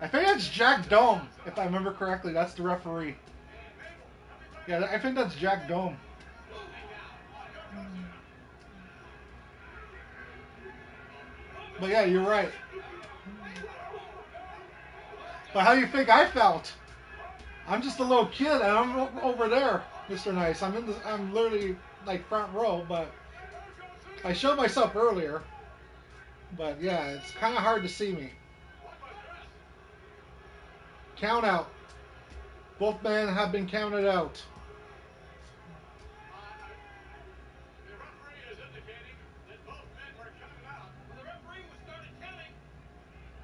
I think that's Jack Dome, if I remember correctly. That's the referee. Yeah, I think that's Jack Dome. But yeah, you're right. But how do you think I felt? I'm just a little kid, and I'm over there, Mr. Nice. I'm literally like front row, but I showed myself earlier. But yeah, it's kind of hard to see me. Count out. Both men have been counted out. The referee is indicating that both men were counted out. Well, the referee was started counting,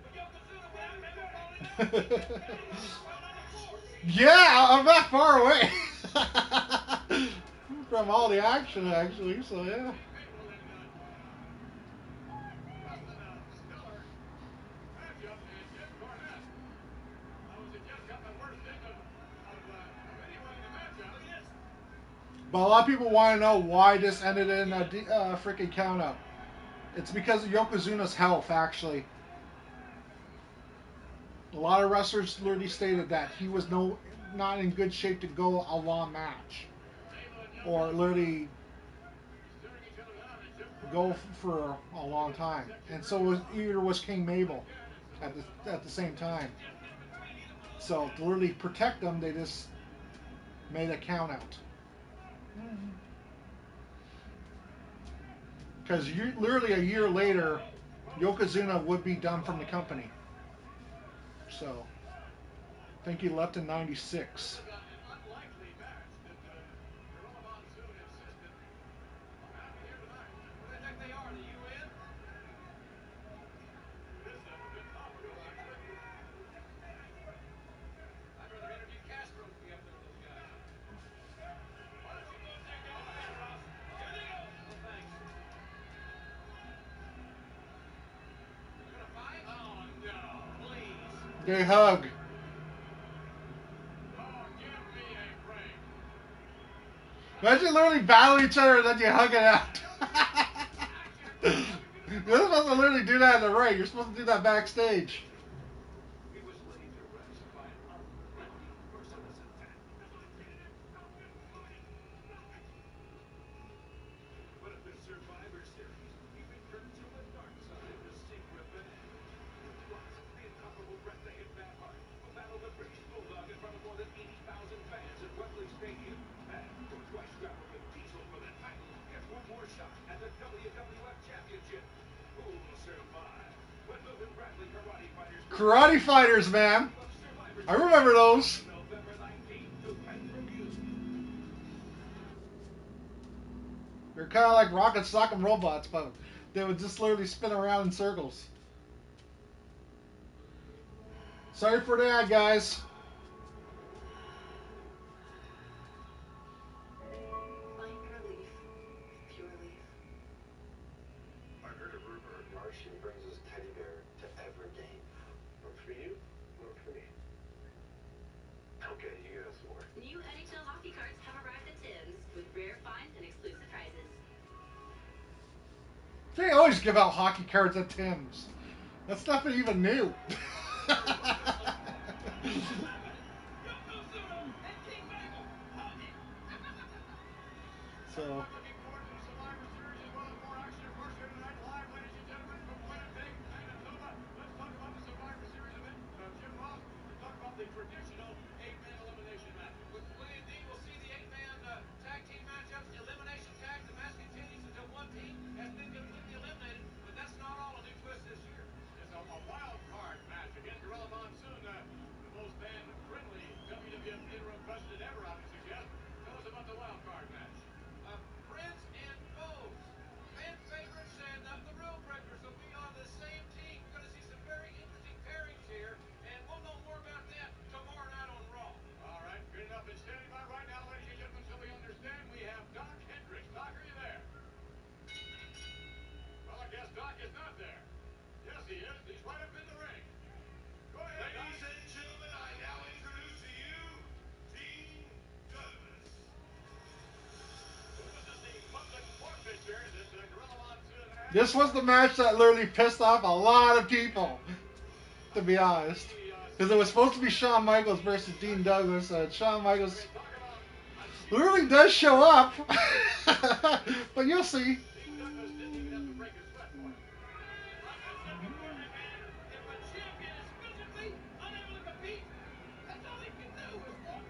but Yokozuna, without ever falling out, he kept counting while he fell on the floor. Yeah, I'm not far away from all the action, actually. So yeah. Matchup, and Jim Cornette was it just got the worst end of anyone in the matchup. Look at this. But a lot of people want to know why this ended in a freaking count out. It's because of Yokozuna's health, actually. A lot of wrestlers literally stated that he was not in good shape to go a long match, or literally go for a long time. And so either was King Mabel at the same time. So to literally protect them, they just made a count out. Because literally a year later, Yokozuna would be done from the company. So I think he left in '96. Unlikely match that Gorilla Monsoon insisted on having here tonight. What do they think they are, the UN? This is a bit topical, actually. I'd rather interview Castro than be up there with those guys. Why don't you go up there and get a fight, Ross? Here they go. No thanks. You gonna fight? Oh no, please. They hug. Oh, give me a break. Imagine literally battle each other and then you hug it out. You're supposed to literally do that in the ring. You're supposed to do that backstage. He was laid to rest by an unfriendly, merciless attack. But at the Survivor Series, he returned to a dark side to seek revenge. With Ross, the incomparable Bret the Hitman Hart, who battled the British Bulldog in front of more than 80,000 fans at Wembley Stadium. And who twice grappled with Diesel for the title, gets one more shot at the WWF Championship. Who will survive when Milton Bradley Karate Fighters... Karate Fighters, man. I remember those. November 19th to pay-per-view. They're kind of like rocket sock'em robots, but they would just literally spin around in circles. Sorry for that, guys. Find relief. Pure leaf. I heard a rumor. Martian brings his teddy bear to every game. One for you, one for me. Okay, you get us more. New NHL hockey cards have arrived at Tim's with rare finds and exclusive prizes. They always give out hockey cards at Tim's. That's nothing even new. So. Looking forward to the Survivor Series as well as more action, of course, here tonight, live, ladies and gentlemen, from Winnipeg, Manitoba. Let's talk about the Survivor Series event. Jim Ross, let's talk about the traditional 8-man elimination match. Well, indeed, we'll see the 8-man tag team matchups, elimination tag. The match continues until one team has been completely eliminated, but that's not all. A new twist this year. It's a wild card match again. Gorilla Monsoon, the most fan-friendly WWF interim president ever, I would suggest. Tell us about the wild card match. Friends and foes, fan favorites and the rule breakers will be on the same team. We're going to see some very interesting pairings here, and we'll know more about that tomorrow night on Raw. All right, good enough. And standing by right now, ladies and gentlemen, so we understand, we have Doc Hendricks. Doc, are you there? Well, I guess Doc is not there. Yes, he is. He's right up in the ring. Go ahead, Ladies and gentlemen, I now introduce to you Dean Douglas. This is the public forfeiture that Gorilla Monsoon has. This was the match that literally pissed off a lot of people, to be honest. Because it was supposed to be Shawn Michaels versus Dean Douglas, and Shawn Michaels literally does show up. But you'll see. Dean Douglas didn't even have to break a sweat for it. Like I said before, McMahon, if a champion is physically unable to compete, that's all he can do is walk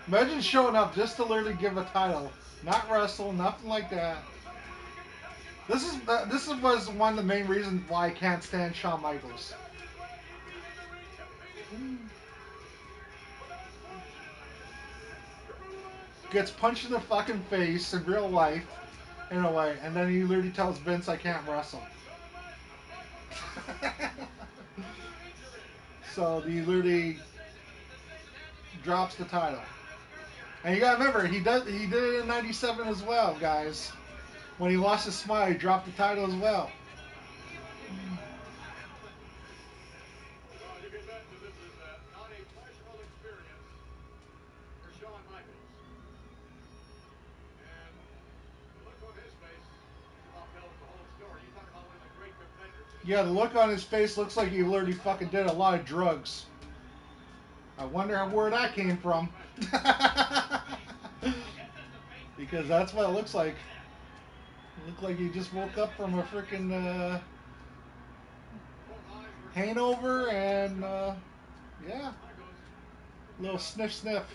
Imagine showing up just to literally give a title, not wrestle, nothing like that. This was one of the main reasons why I can't stand Shawn Michaels. Gets punched in the fucking face in real life, in a way, and then he literally tells Vince, "I can't wrestle." So he literally drops the title. And you gotta remember, he did it in '97 as well, guys. When he lost his smile, he dropped the title as well. Well, you can bet that this is not a pleasurable experience for Shawn Michaels. And the look on his face about tells the whole story. You talk about one of the great competitors. Yeah, the look on his face looks like he literally fucking did a lot of drugs. I wonder where that came from. Because that's what it looks like. It looked like he just woke up from a freaking hangover and yeah, a little sniff sniff.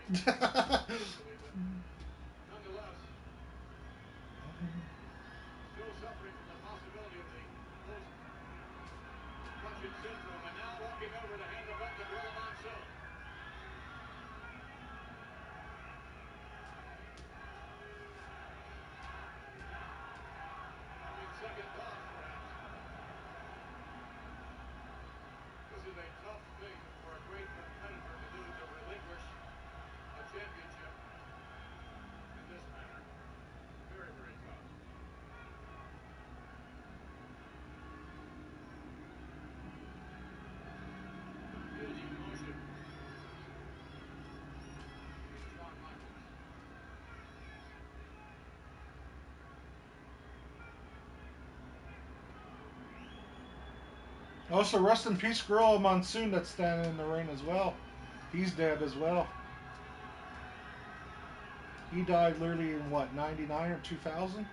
Nonetheless, still suffering from the possibility of the post-concussion syndrome, and now walking over to hand the belt to Gorilla Monsoon. Having second thoughts, perhaps. This is a tough thing for a great competitor to do, to relinquish a championship in this manner. Very, very tough. Feel the emotion in Shawn Michaels. Also, rest in peace, Gorilla Monsoon that's standing in the ring as well. He's dead as well. He died literally in what, 99 or 2000?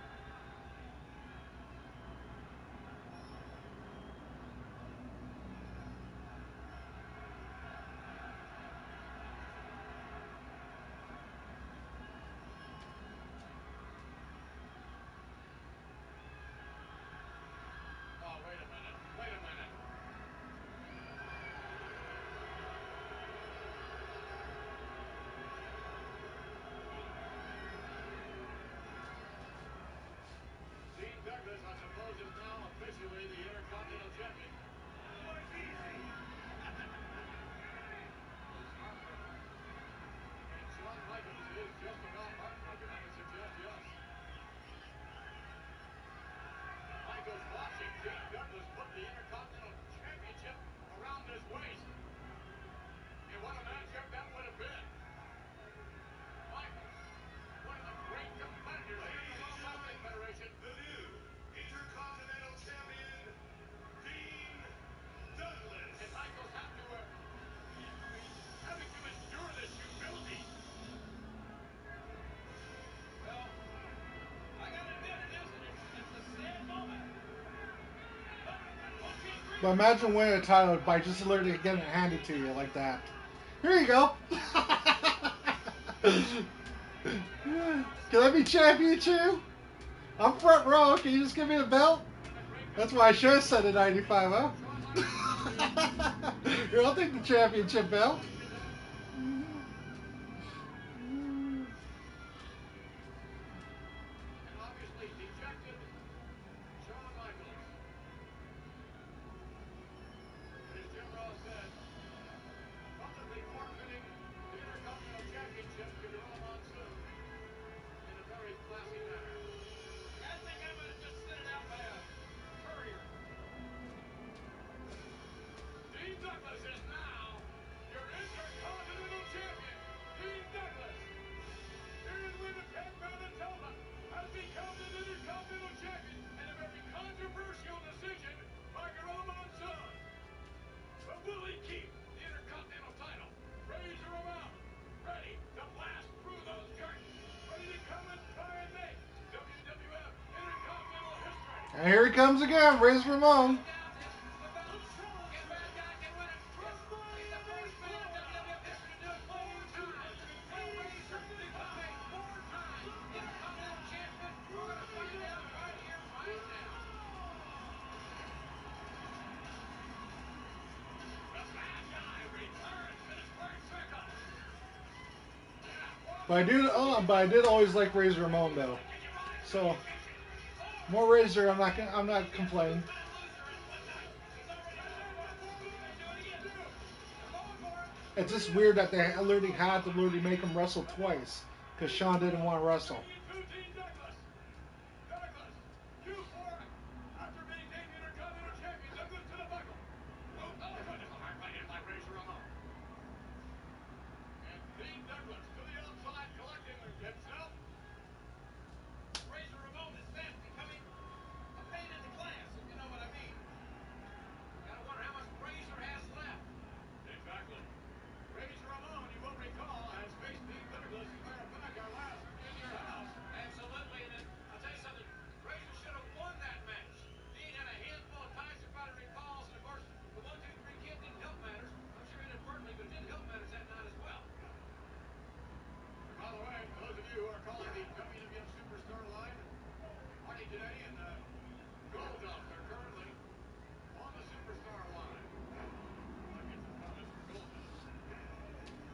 Oh, wait a minute. Wait a minute. Dean Douglas, I suppose, is now officially the Intercontinental Champion. Oh, it's easy. He's heartbroken. And Shawn Michaels is just about heartbroken, I would suggest, yes. Michaels watching Dean Douglas put the Intercontinental Championship around his waist. And what a matchup that would have been. Michaels, one of the great competitors here in the World Wrestling Federation. The new Intercontinental Champion, Dean Douglas. And Michaels having to endure this humility. Well, I gotta admit it is, and it's a sad moment. But won't you agree? But imagine winning a title by just literally getting it handed to you like that. Here you go. Can I be champion too? I'm front row. Can you just give me the belt? That's why I should have said it 95, huh? Here, I'll take the championship belt. And obviously dejected Shawn Michaels. But as Jim Ross said, publicly forfeiting the Intercontinental Championship to Gorilla Monsoon in a very classy manner. I think I might have just sent it out by a courier. Dean Douglas is now your Intercontinental Champion. Dean Douglas, here in Winnipeg, Manitoba, has become the Intercontinental Champion in a very controversial decision by Gorilla Monsoon. But will he keep the Intercontinental title? Razor Ramon, ready to blast through those curtains, ready to come and try and make WWF Intercontinental history. And here he comes again, Razor Ramon. Get bad guy can win it. He's the first man in WWF history to do it 4 times. But I did always like Razor Ramon though. So more Razor, I'm not complaining. It's just weird that they literally had to literally make him wrestle twice because Shawn didn't want to wrestle. After being named Intercontinental Champion, Douglas to the buckle. Oh, goodness, a hard right hand by Razor Ramon. And Dean Douglas to the outside, collecting himself. Razor Ramon is fast becoming a pain in the glass, if you know what I mean. Gotta wonder how much Razor has left. Exactly. Razor Ramon, you will recall, has faced Dean Douglas, as a matter of fact, our last in your house. Absolutely, and I'll tell you something, Razor should have won that match. Dean had a handful of times, you probably recalls, and of course, the 1-2-3 kid didn't help matters. I'm sure inadvertently, but it didn't help matters that night as well. And by the way, for those of you who are calling the WWF Superstar line, Marty Jannetty and Goldust are currently on the Superstar line. I'll get some comments from Goldust.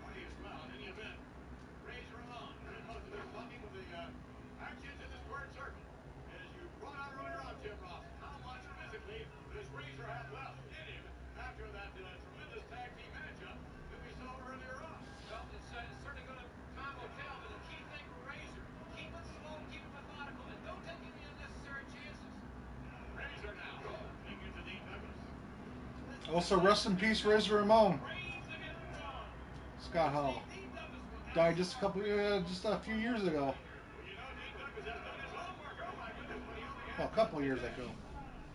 Marty as well. In any event, Razor Ramon doing most of his talking with the actions in the squared circle. As you brought out earlier on, Tim Ross, how much physically does Razor have left in him after that tremendous tag team matchup that we saw earlier on? Well, it's certainly going to, time will tell, but the key thing for Razor, keep it slow, keep it methodical, and don't take any unnecessary chances. Razor now, taking it to Dean Douglas. Also, rest in peace, Razor Ramon. Scott Hall died just a few years ago. Well, you know, Dean Douglas has done his homework. Oh my goodness, but he only had Well, a couple years ago,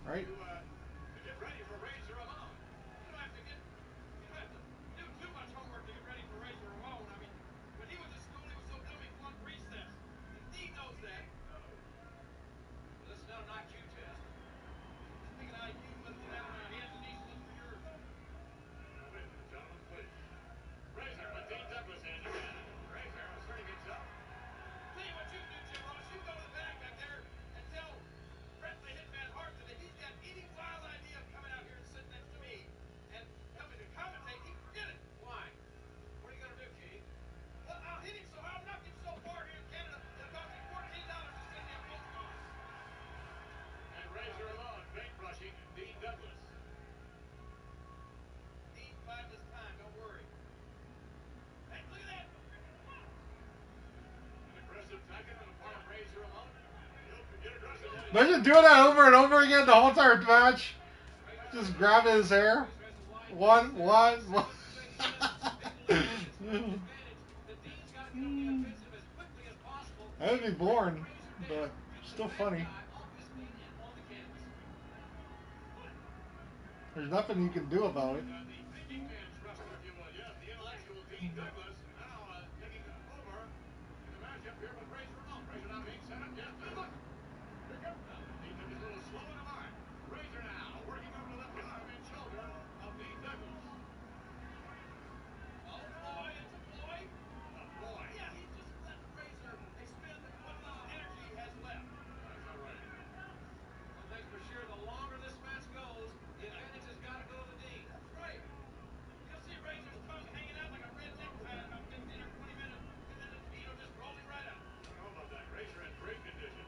right? to get ready for Razor Ramon. You don't have to do too much homework to get ready for Razor Ramon. I mean, when he was in school, he was so dumb he flunked recess, and Dean knows that. Well, this is not an IQ test. Speaking of IQ, let's go down on hands and knees and look for yours. Now, wait a minute, gentlemen, please. Razor with Dean Douglas in again. Razor asserting himself. Tell you what you can do, Jim Ross. You go to the back there and tell Brett the Hitman Hart that if he's got any wild idea of coming out here and sitting next to me and helping to commentate, he can forget it. Why? What are you going to do, Key? Well, I'll hit him so I'll knock him so far here in Canada, it'll cost me $14 to send me a postcard. And Razor alone, paintbrushing Dean Douglas. Dean biding his time, don't worry. Hey, look at that! An aggressive tackle on the part of Razor alone. He'll get aggressive. Imagine doing that over and over again the whole entire match. Just grabbing his hair. One. That would be boring, but still funny. There's nothing you can do about it. The thinking man's wrestler, if you will. Yes, the intellectual Dean Douglas now taking over in the matchup here with Razor Ramon. Razor now being set up. Yes, to the buckle. Here comes. Well, Dean Douglas a little slow in the mark. Razor now working over the left arm and shoulder of Dean Douglas. Oh, Floyd, it's a Floyd. Floyd. Yeah, he's just letting Razor expend what little energy he has left. Is that right? One thing's for sure, the longer this match goes, the advantage has got to go to Dean. That's right. You'll see Razor's tongue hanging out like a red necktie in about 15 or 20 minutes, and then the heat will just roll him right out. I don't know about that. Razor in great condition.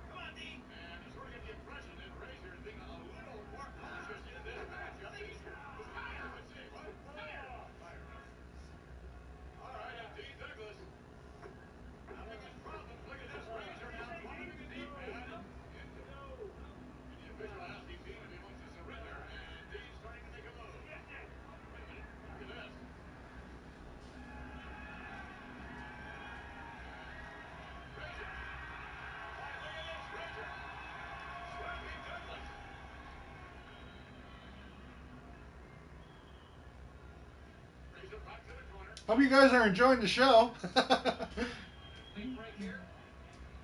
Come on, Dean. And you sort of get the impression that Razor is being a little more cautious in this matchup. I think he's tired. Let's see. What? Tired. Tired, huh? All right, and Dean Douglas having his problems. Look at this. Razor now climbing the deep end into and the official asking Dean if he wants to surrender, and Dean's starting to make a move. Yes, sir. Wait a minute. Look at this. Razor. Why, look at this. Razor. Slapping Douglas. Razor back to the corner. Hope you guys are enjoying the show. Clean break here.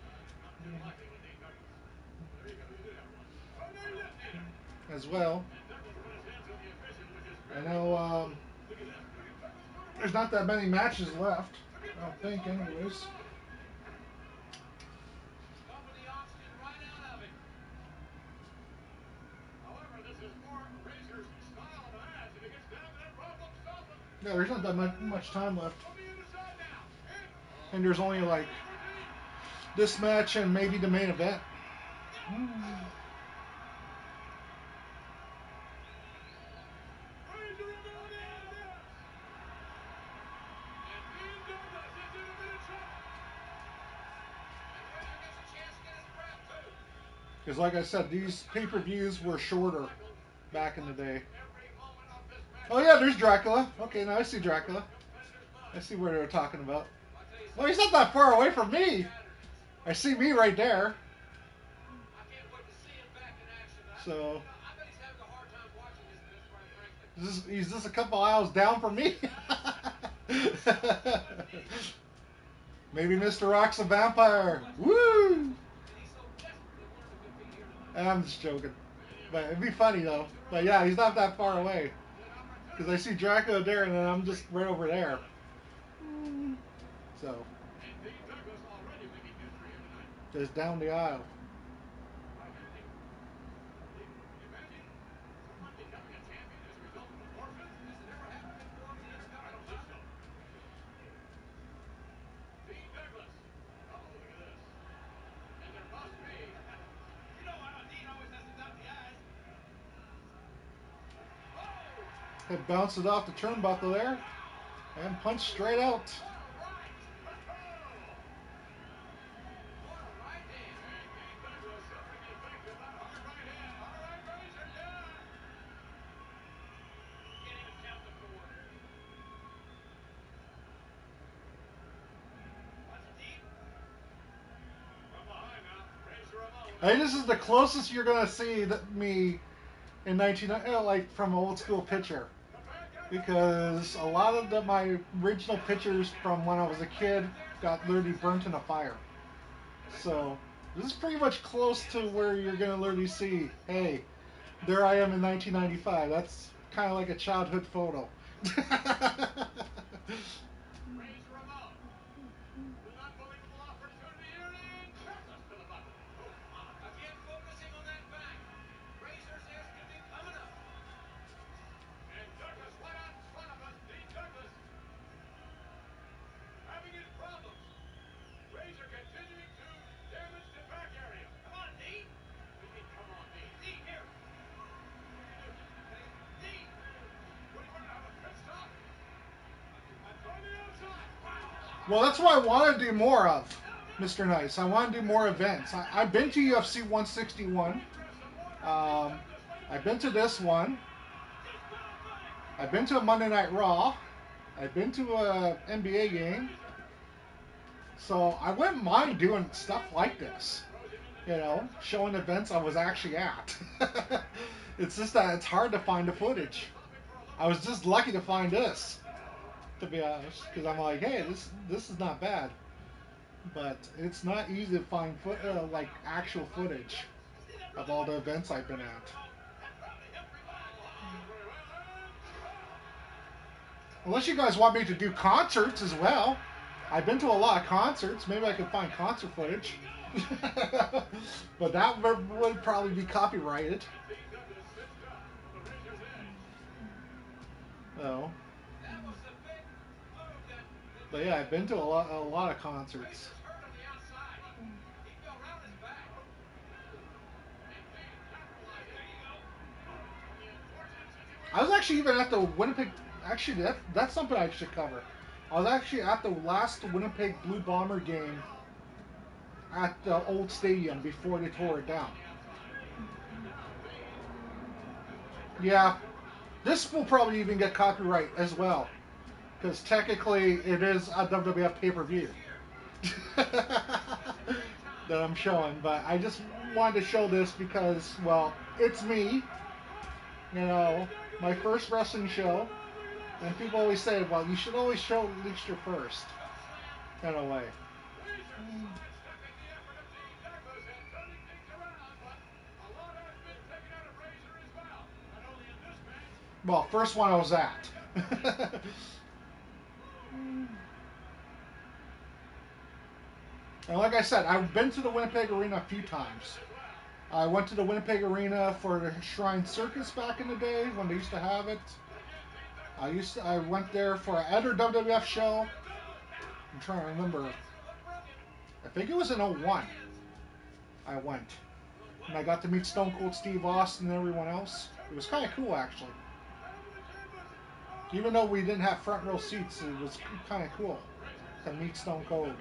Not too likely with Dean Douglas. Oh, there you go. You did have one. Oh, no, you didn't either. As well. And Douglas put his hands on the official, which is I very know Look at this. Look at Douglas go to work. there's not that many matches left. Look at I don't Douglas think, on Razor anyways. Ramon. Pumping the oxygen right out of him. However, this is more Razor's style of a match. If he gets down to that problem, stop him. Yeah, there's not that much time left. On the inside now. And And there's only like this match and maybe the main event. Razor Ramon in this. And Dean Douglas is in a bit of trouble. And Razor gets a chance to get his breath too. Because like I said, these pay-per-views were shorter back in the day. Every moment of this match. Oh yeah, there's Dracula. Okay, now I see Dracula. I see what they're talking about. Well, he's not that far away from me. I see me right there. I can't wait to see him back in action. So I bet he's having a hard time watching this, quite frankly. he's just a couple aisles down from me. Maybe Mr. Rock's a vampire. Woo! And he's so desperately wanted to compete here tonight. I'm just joking. But it'd be funny though. But yeah, he's not that far away. Because I see Dracula there and then I'm just right over there. So, And Dean Douglas already making history here tonight. just down the aisle. Imagine someone becoming a champion as a result of endorphins. Has it ever happened before on the inside? I don't think so. Dean Douglas. Oh, look at this. And there must be. You know how Dean always has to dot the I's. Oh! It bounced it off the turnbuckle there and punched straight out. What a right hand. And Dean Douglas suffering the effects of that hard right hand. All right, Razor, yeah. Can't even count to 4. Watch it deep. From behind now, Razor Ramon. Hey, this is the closest you're gonna see me in 1990, like from an old school picture. Because a lot of my original pictures from when I was a kid got literally burnt in a fire. So this is pretty much close to where you're gonna literally see, hey, there I am in 1995. That's kind of like a childhood photo. Razor Ramon. An unbelievable opportunity here in Douglas to the button. Oh, my. Again, focusing on that back. Razor's ears could be coming up. And Douglas right out in front of us. Dean Douglas having his problems. Razor continuing to damage the back area. Come on, Dean. What do you mean, come on, Dean? Dean, here. Dean. What do you want to have a pit stop? On the outside. Wow. Well, that's what I want to do more of, Mr. Nice. I want to do more events. I've been to UFC 161. I've been to this one. I've been to a Monday Night Raw. I've been to a NBA game. So I wouldn't mind doing stuff like this. You know, showing events I was actually at. It's just that it's hard to find the footage. I was just lucky to find this, to be honest, because I'm like, hey, this is not bad. But it's not easy to find like actual footage of all the events I've been at. Unless you guys want me to do concerts as well. I've been to a lot of concerts. Maybe I can find concert footage. But that would probably be copyrighted. Oh. But yeah, I've been to a lot of concerts. I was actually even at the Winnipeg. Actually, that's something I should cover. I was actually at the last Winnipeg Blue Bomber game at the old stadium before they tore it down. Yeah, this will probably even get copyright as well, because technically it is a WWF pay-per-view that I'm showing. But I just wanted to show this because, well, it's me. You know, my first wrestling show. And people always say, well, you should always show at least your first, in a way. Well, first one I was at. And like I said, I've been to the Winnipeg Arena a few times. I went to the Winnipeg Arena for the Shrine Circus back in the day when they used to have it. I went there for an other WWF show. I'm trying to remember. I think it was in '01. I went. And I got to meet Stone Cold Steve Austin and everyone else. It was kind of cool, actually. Even though we didn't have front row seats, it was kind of cool to meet Stone Cold.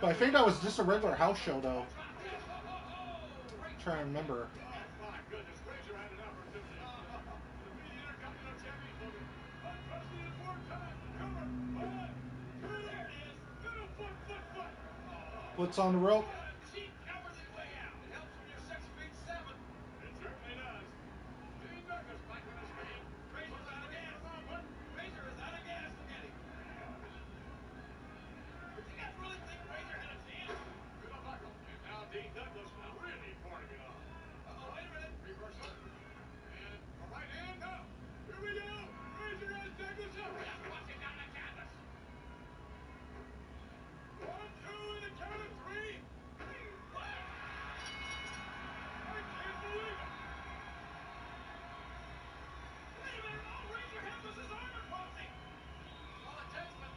But I think that was just a regular house show, though. I'm trying to remember. Oh my goodness, Razor had an opportunity to be the Intercontinental Champion for the unprecedented four-time cover. One, two, there it is. Middle foot, foot, foot. Foot's on the rope. What a cheap cowardly way out. It helps when you're 6'7". It certainly does. Dean Douglas back in this game. Razor's out of gas. Razor is out of gas. Look at him. But you guys really think Razor had a chance? To the buckle. And now Dean Douglas really pouring it on. Uh-oh, wait a minute. Reversal. And a right hand. No. Here we go. Razor has Douglas up. Just watch it down the canvas. 1, 2, and a count of 3. What? I can't believe it. Wait a minute. All Razor had was his arm across him. That's all it takes, but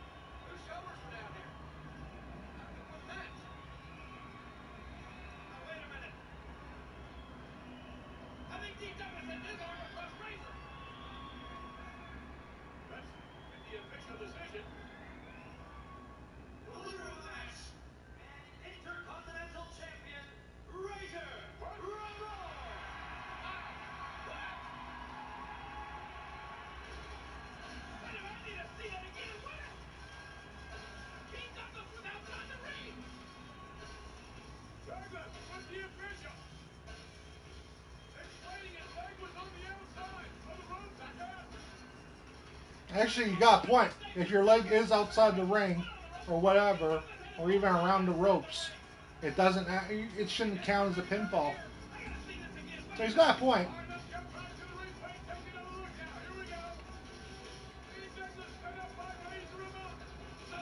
whose shoulders were down here? It was match. Now, wait a minute. I think Dean Douglas had his arm across Razor. Let's get the official decision. The winner of the match and Intercontinental Champion, Razor Ramon. What? Wait a minute. I need to see that again. What? Dean Douglas was outside the ring. Douglas with the official. Explaining his leg was on the outside of the ropes. Back up. Actually, you got a point. If your leg is outside the ring, or whatever, or even around the ropes, it doesn't. It shouldn't count as a pinfall. I gotta see this again. So he's got a point. All right, let's get back to the replay. Take another look now. Here we go. Dean Douglas fed up by Razor Ramon. So,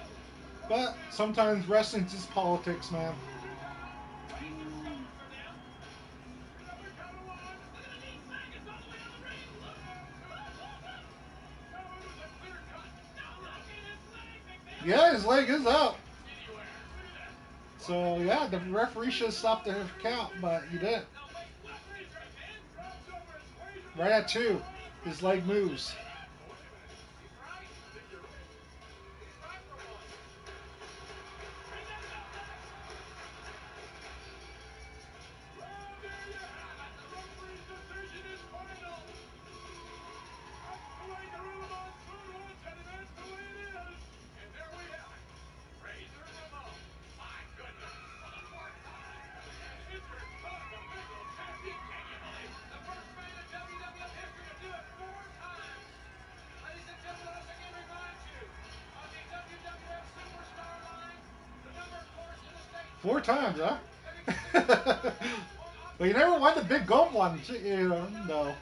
But sometimes wrestling's just politics, man. Razor's shoulders are down. Another count of 1. Look at the knee sag. It's all the way on the ring. Look. Look, look, look. No, it was a clear cut. No, look at his leg, McMahon. Yeah, his leg is out. Anywhere. Look at that. So yeah, the referee should have stopped the count, but he didn't. No, wait, what, Razor, man? Drops over his Razor. Right at 2, his leg moves. Oh, wait a minute. He's right. I think you're right. He's right for once. Bring that belt back. Well, there you have it. The referee's decision is final. That's the way Gorilla Monsoon wants it, and that's the way it is. And there we have it. Razor Ramon. My goodness. For the fourth time. An Intercontinental Champion. Can you believe it? The first man in WWF history to do it 4 times. Ladies and gentlemen, let us again remind you of the WWF Superstar line. The number, of course, in the States. 4 times, huh? But you never won the big gold one, no.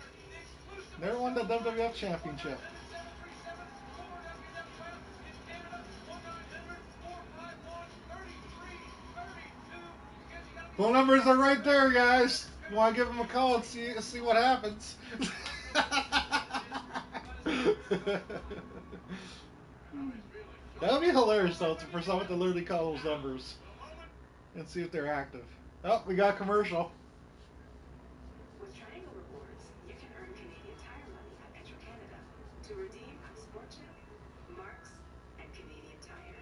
Never won the WWF Championship. Phone numbers are right there, guys. You want to give them a call and see what happens. That would be hilarious, though, for someone to literally call those numbers and see if they're active. Oh, we got a commercial. With Triangle Rewards, you can earn Canadian Tire money at Petro-Canada to redeem on Sportchip, Marks, and Canadian Tire.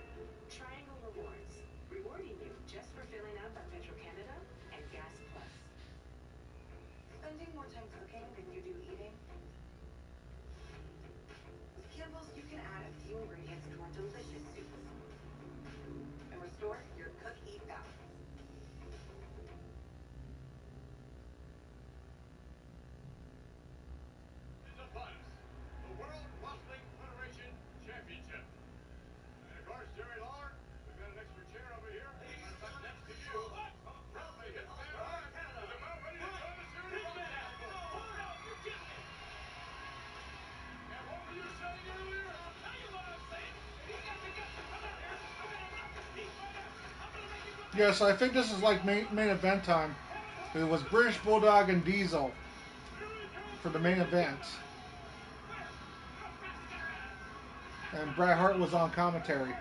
Triangle Rewards, rewarding you just for filling up at Petro-Canada and Gas Plus. Spending more time cooking than you do eating? With Campbell's, you can add a few ingredients to our delicious soups and restore your cook-eat balance. Is upon us. The World Wrestling Federation Championship. And of course, Jerry Lawler, we've got an extra chair over here. Matter of fact, next to you. What? From the Hitman Hart is about ready to join the series on the platform. Hold up, you're kidding me. And what were you saying earlier? I'll tell you what I'm saying. If he got the guts to come out here, I'm gonna knock his teeth right out. Yeah, so I think this is like main event time. It was British Bulldog and Diesel for the main event, and Bret Hart was on commentary.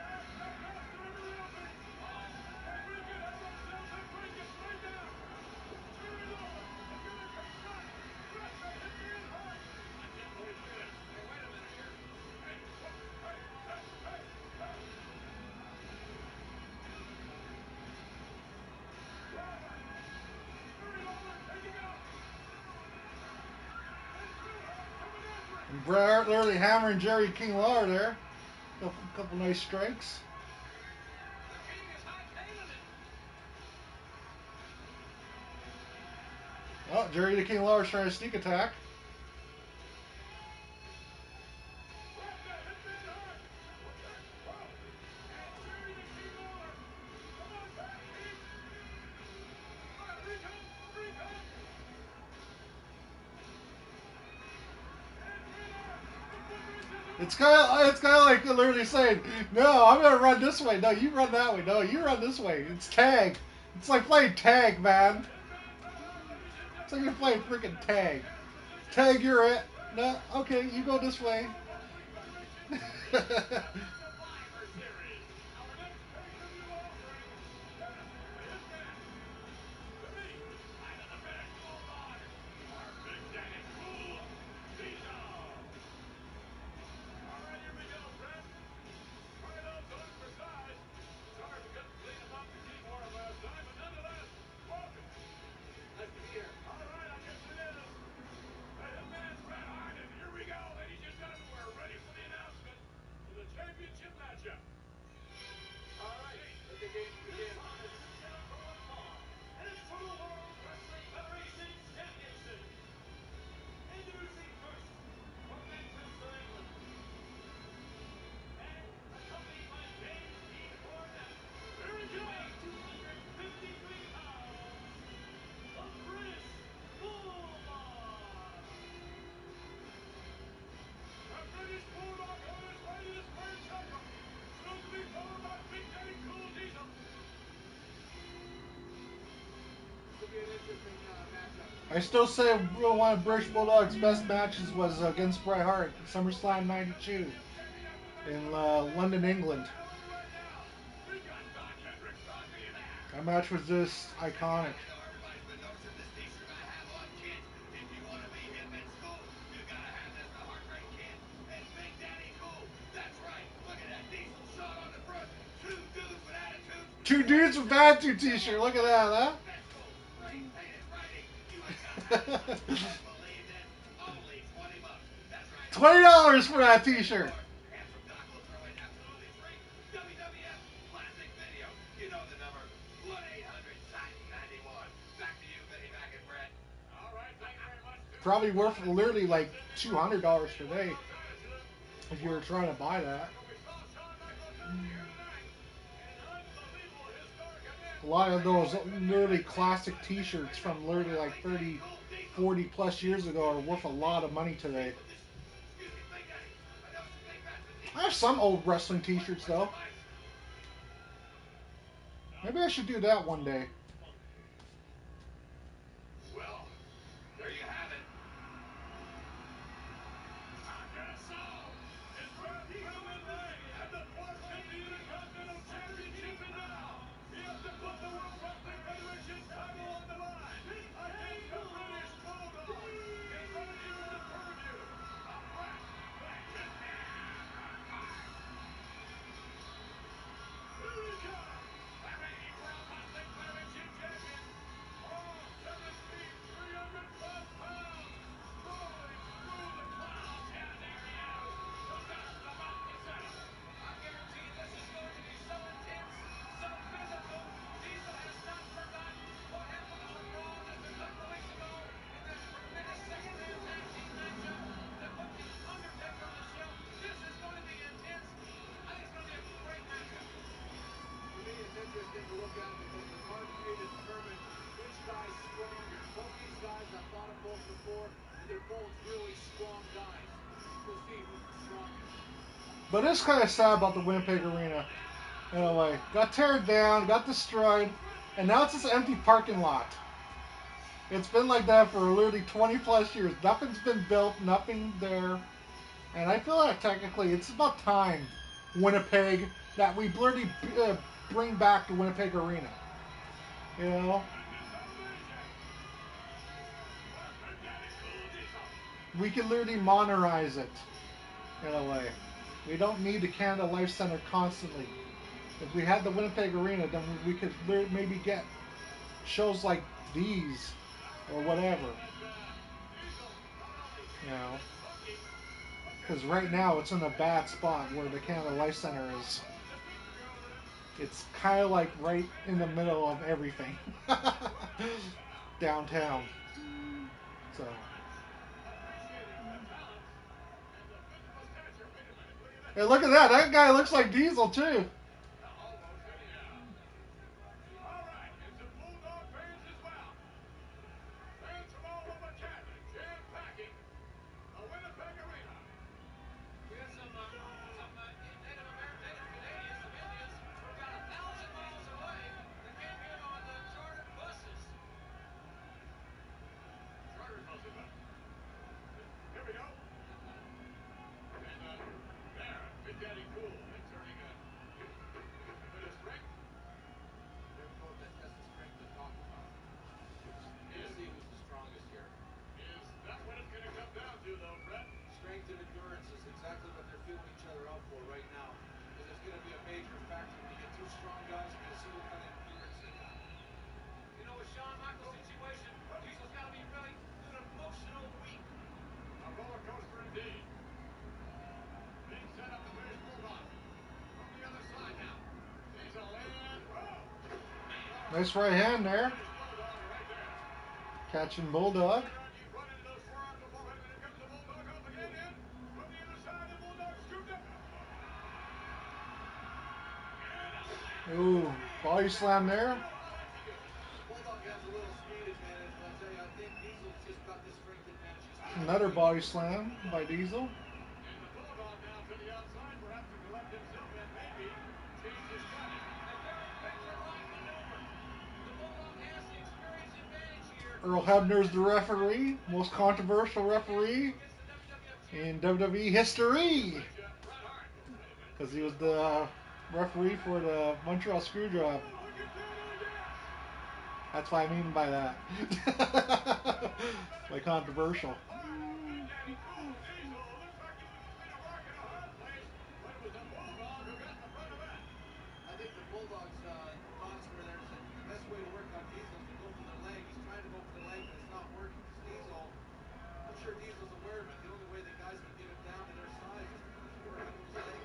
And Bret Hart literally hammering Jerry King Lawler there. Couple nice strikes. Oh, Jerry the King Lawler's trying to sneak attack. It's kind of like literally saying, "No, I'm gonna run this way. No, you run that way. No, you run this way." It's tag. It's like playing tag, man. It's like you're playing freaking tag. Tag, you're it. No, okay, you go this way. Championship matchup. All right, let the games begin. This one is scheduled for one fall, and it's for the World Wrestling Federation Championship. Introducing first, from Manchester, England, and accompanied by James Dean Cornette, here he weighing 253 pounds, the British Bulldog. The British Bulldog on his way to the squared circle, soon to be followed by Big Daddy Cool Diesel. This will be an interesting matchup. I still say one of British Bulldog's best matches was against Bret Hart, SummerSlam '92 in London, England. That match was just iconic. Everybody's been noticing this t-shirt I have on, kids. If you want to be hip and school, you gotta have this. The Heart Rate Kid and Big Daddy Cool. That's right. Look at that diesel shot on the front. Two dudes with attitudes. Two dudes with attitude t-shirt. Look at that, huh? Spray painted writing. You ain't gotta have it. Don't believe this? Only 20 bucks. That's right. $20 for that t-shirt. Handsome Doc will throw in absolutely free WWF Classic Video. You know the number. 1-800-TITAN-91. Back to you, Vinny Mac and Brett. All right, thank you very much. Probably worth literally like $200 today if you were trying to buy that. A lot of those literally classic t-shirts from literally like 30, 40 plus years ago are worth a lot of money today. I have some old wrestling t-shirts though. Maybe I should do that one day. Well, there you have it. Interesting to look at because it's hard for me to determine which guy's stronger. Both these guys have fought them both before, and they're both really strong guys. We'll see who's the strongest. But it's kind of sad about the Winnipeg Arena. Anyway, got teared down, got destroyed, and now it's this empty parking lot. It's been like that for literally 20 plus years. Nothing's been built, nothing there. And I feel like technically it's about time, Winnipeg, that we literally bring back the Winnipeg Arena. You know? We can literally monetize it in a way. We don't need the Canada Life Center constantly. If we had the Winnipeg Arena, then we could maybe get shows like these or whatever. You know, because right now it's in a bad spot where the Canada Life Center is. It's kind of like right in the middle of everything downtown. So. Hey, look at that! That guy looks like Diesel too. All right, and some Bulldog fans as well. Fans from all over Canada jam-packing the Winnipeg Arena. We had some Native Canadians, some Indians from about 1,000 miles away that came here on the chartered buses. Chartered buses, huh? Here we go. And there, Big Daddy Cool exerting a bit of strength. There we go. That's the strength I'm talking about. We'll see who's the strongest here. Is that what it's going to come down to, though, Brett? Strength and endurance is exactly what they're feeling each other out for right now. Because it's going to be a major factor. When you get two strong guys, you're going to see what kind of endurance they got. You know, with Shawn Michaels' situation, Diesel's got to be really through an emotional week. A roller coaster indeed. Being set up the British Bulldog. From the other side now. Diesel and whoa! Nice right hand there. Catching Bulldog. Ooh, body slam there. Bulldog has a little speed advantage, but I tell you, I think Diesel's just got the strength advantage. Another body slam by Diesel. And the Bulldog now to the outside, perhaps to collect himself and maybe change his strategy. A very picture-like maneuver. The Bulldog has the experience advantage here. Earl Hebner's the referee, most controversial referee in WWE history, because he was the referee for the Montreal Screwjob. That's what I mean by that. By controversial. I think the Bulldogs' thoughts were there that the best way to work on Diesel is to go for the leg. He's trying to go for the leg, but it's not working because Diesel, I'm sure Diesel's aware of it. The only way the guys can get him down to their size is to work on those legs.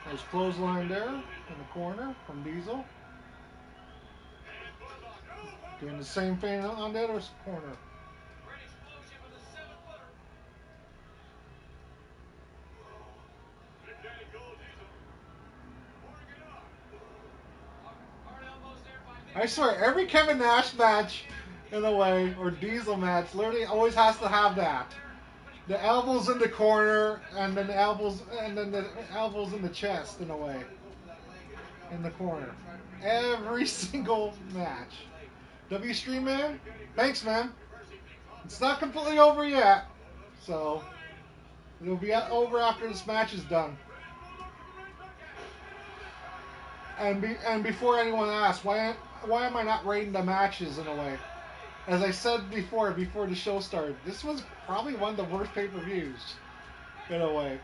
There's clothesline there in the corner from Diesel. Doing the same thing on the other corner. Great explosion with a 7-footer. Big Daddy Cool Diesel. Pouring it on. Hard elbows there by I swear, every Kevin Nash match, in a way, or Diesel match, literally always has to have that. The elbows in the corner, and then the elbows in the chest, in a way, in the corner. Every single match. W Stream Man, thanks, man. It's not completely over yet, so it'll be over after this match is done. And before anyone asks, why am I not rating the matches in a way? As I said before the show started, this was probably one of the worst pay-per-views in a way.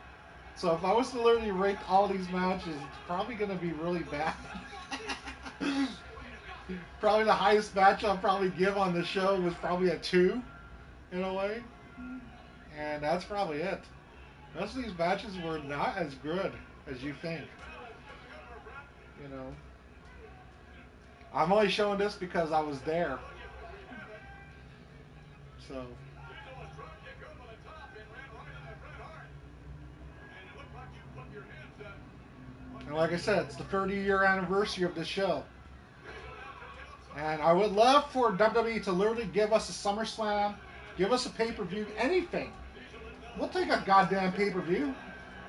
So if I was to literally rate all these matches, it's probably going to be really bad. Probably the highest match I'll probably give on the show was probably a 2 in a way. And that's probably it. Most of these matches were not as good as you think. You know. I'm only showing this because I was there. So. And like I said, it's the 30-year anniversary of this show. And I would love for WWE to literally give us a SummerSlam, give us a pay-per-view, anything. We'll take a goddamn pay-per-view.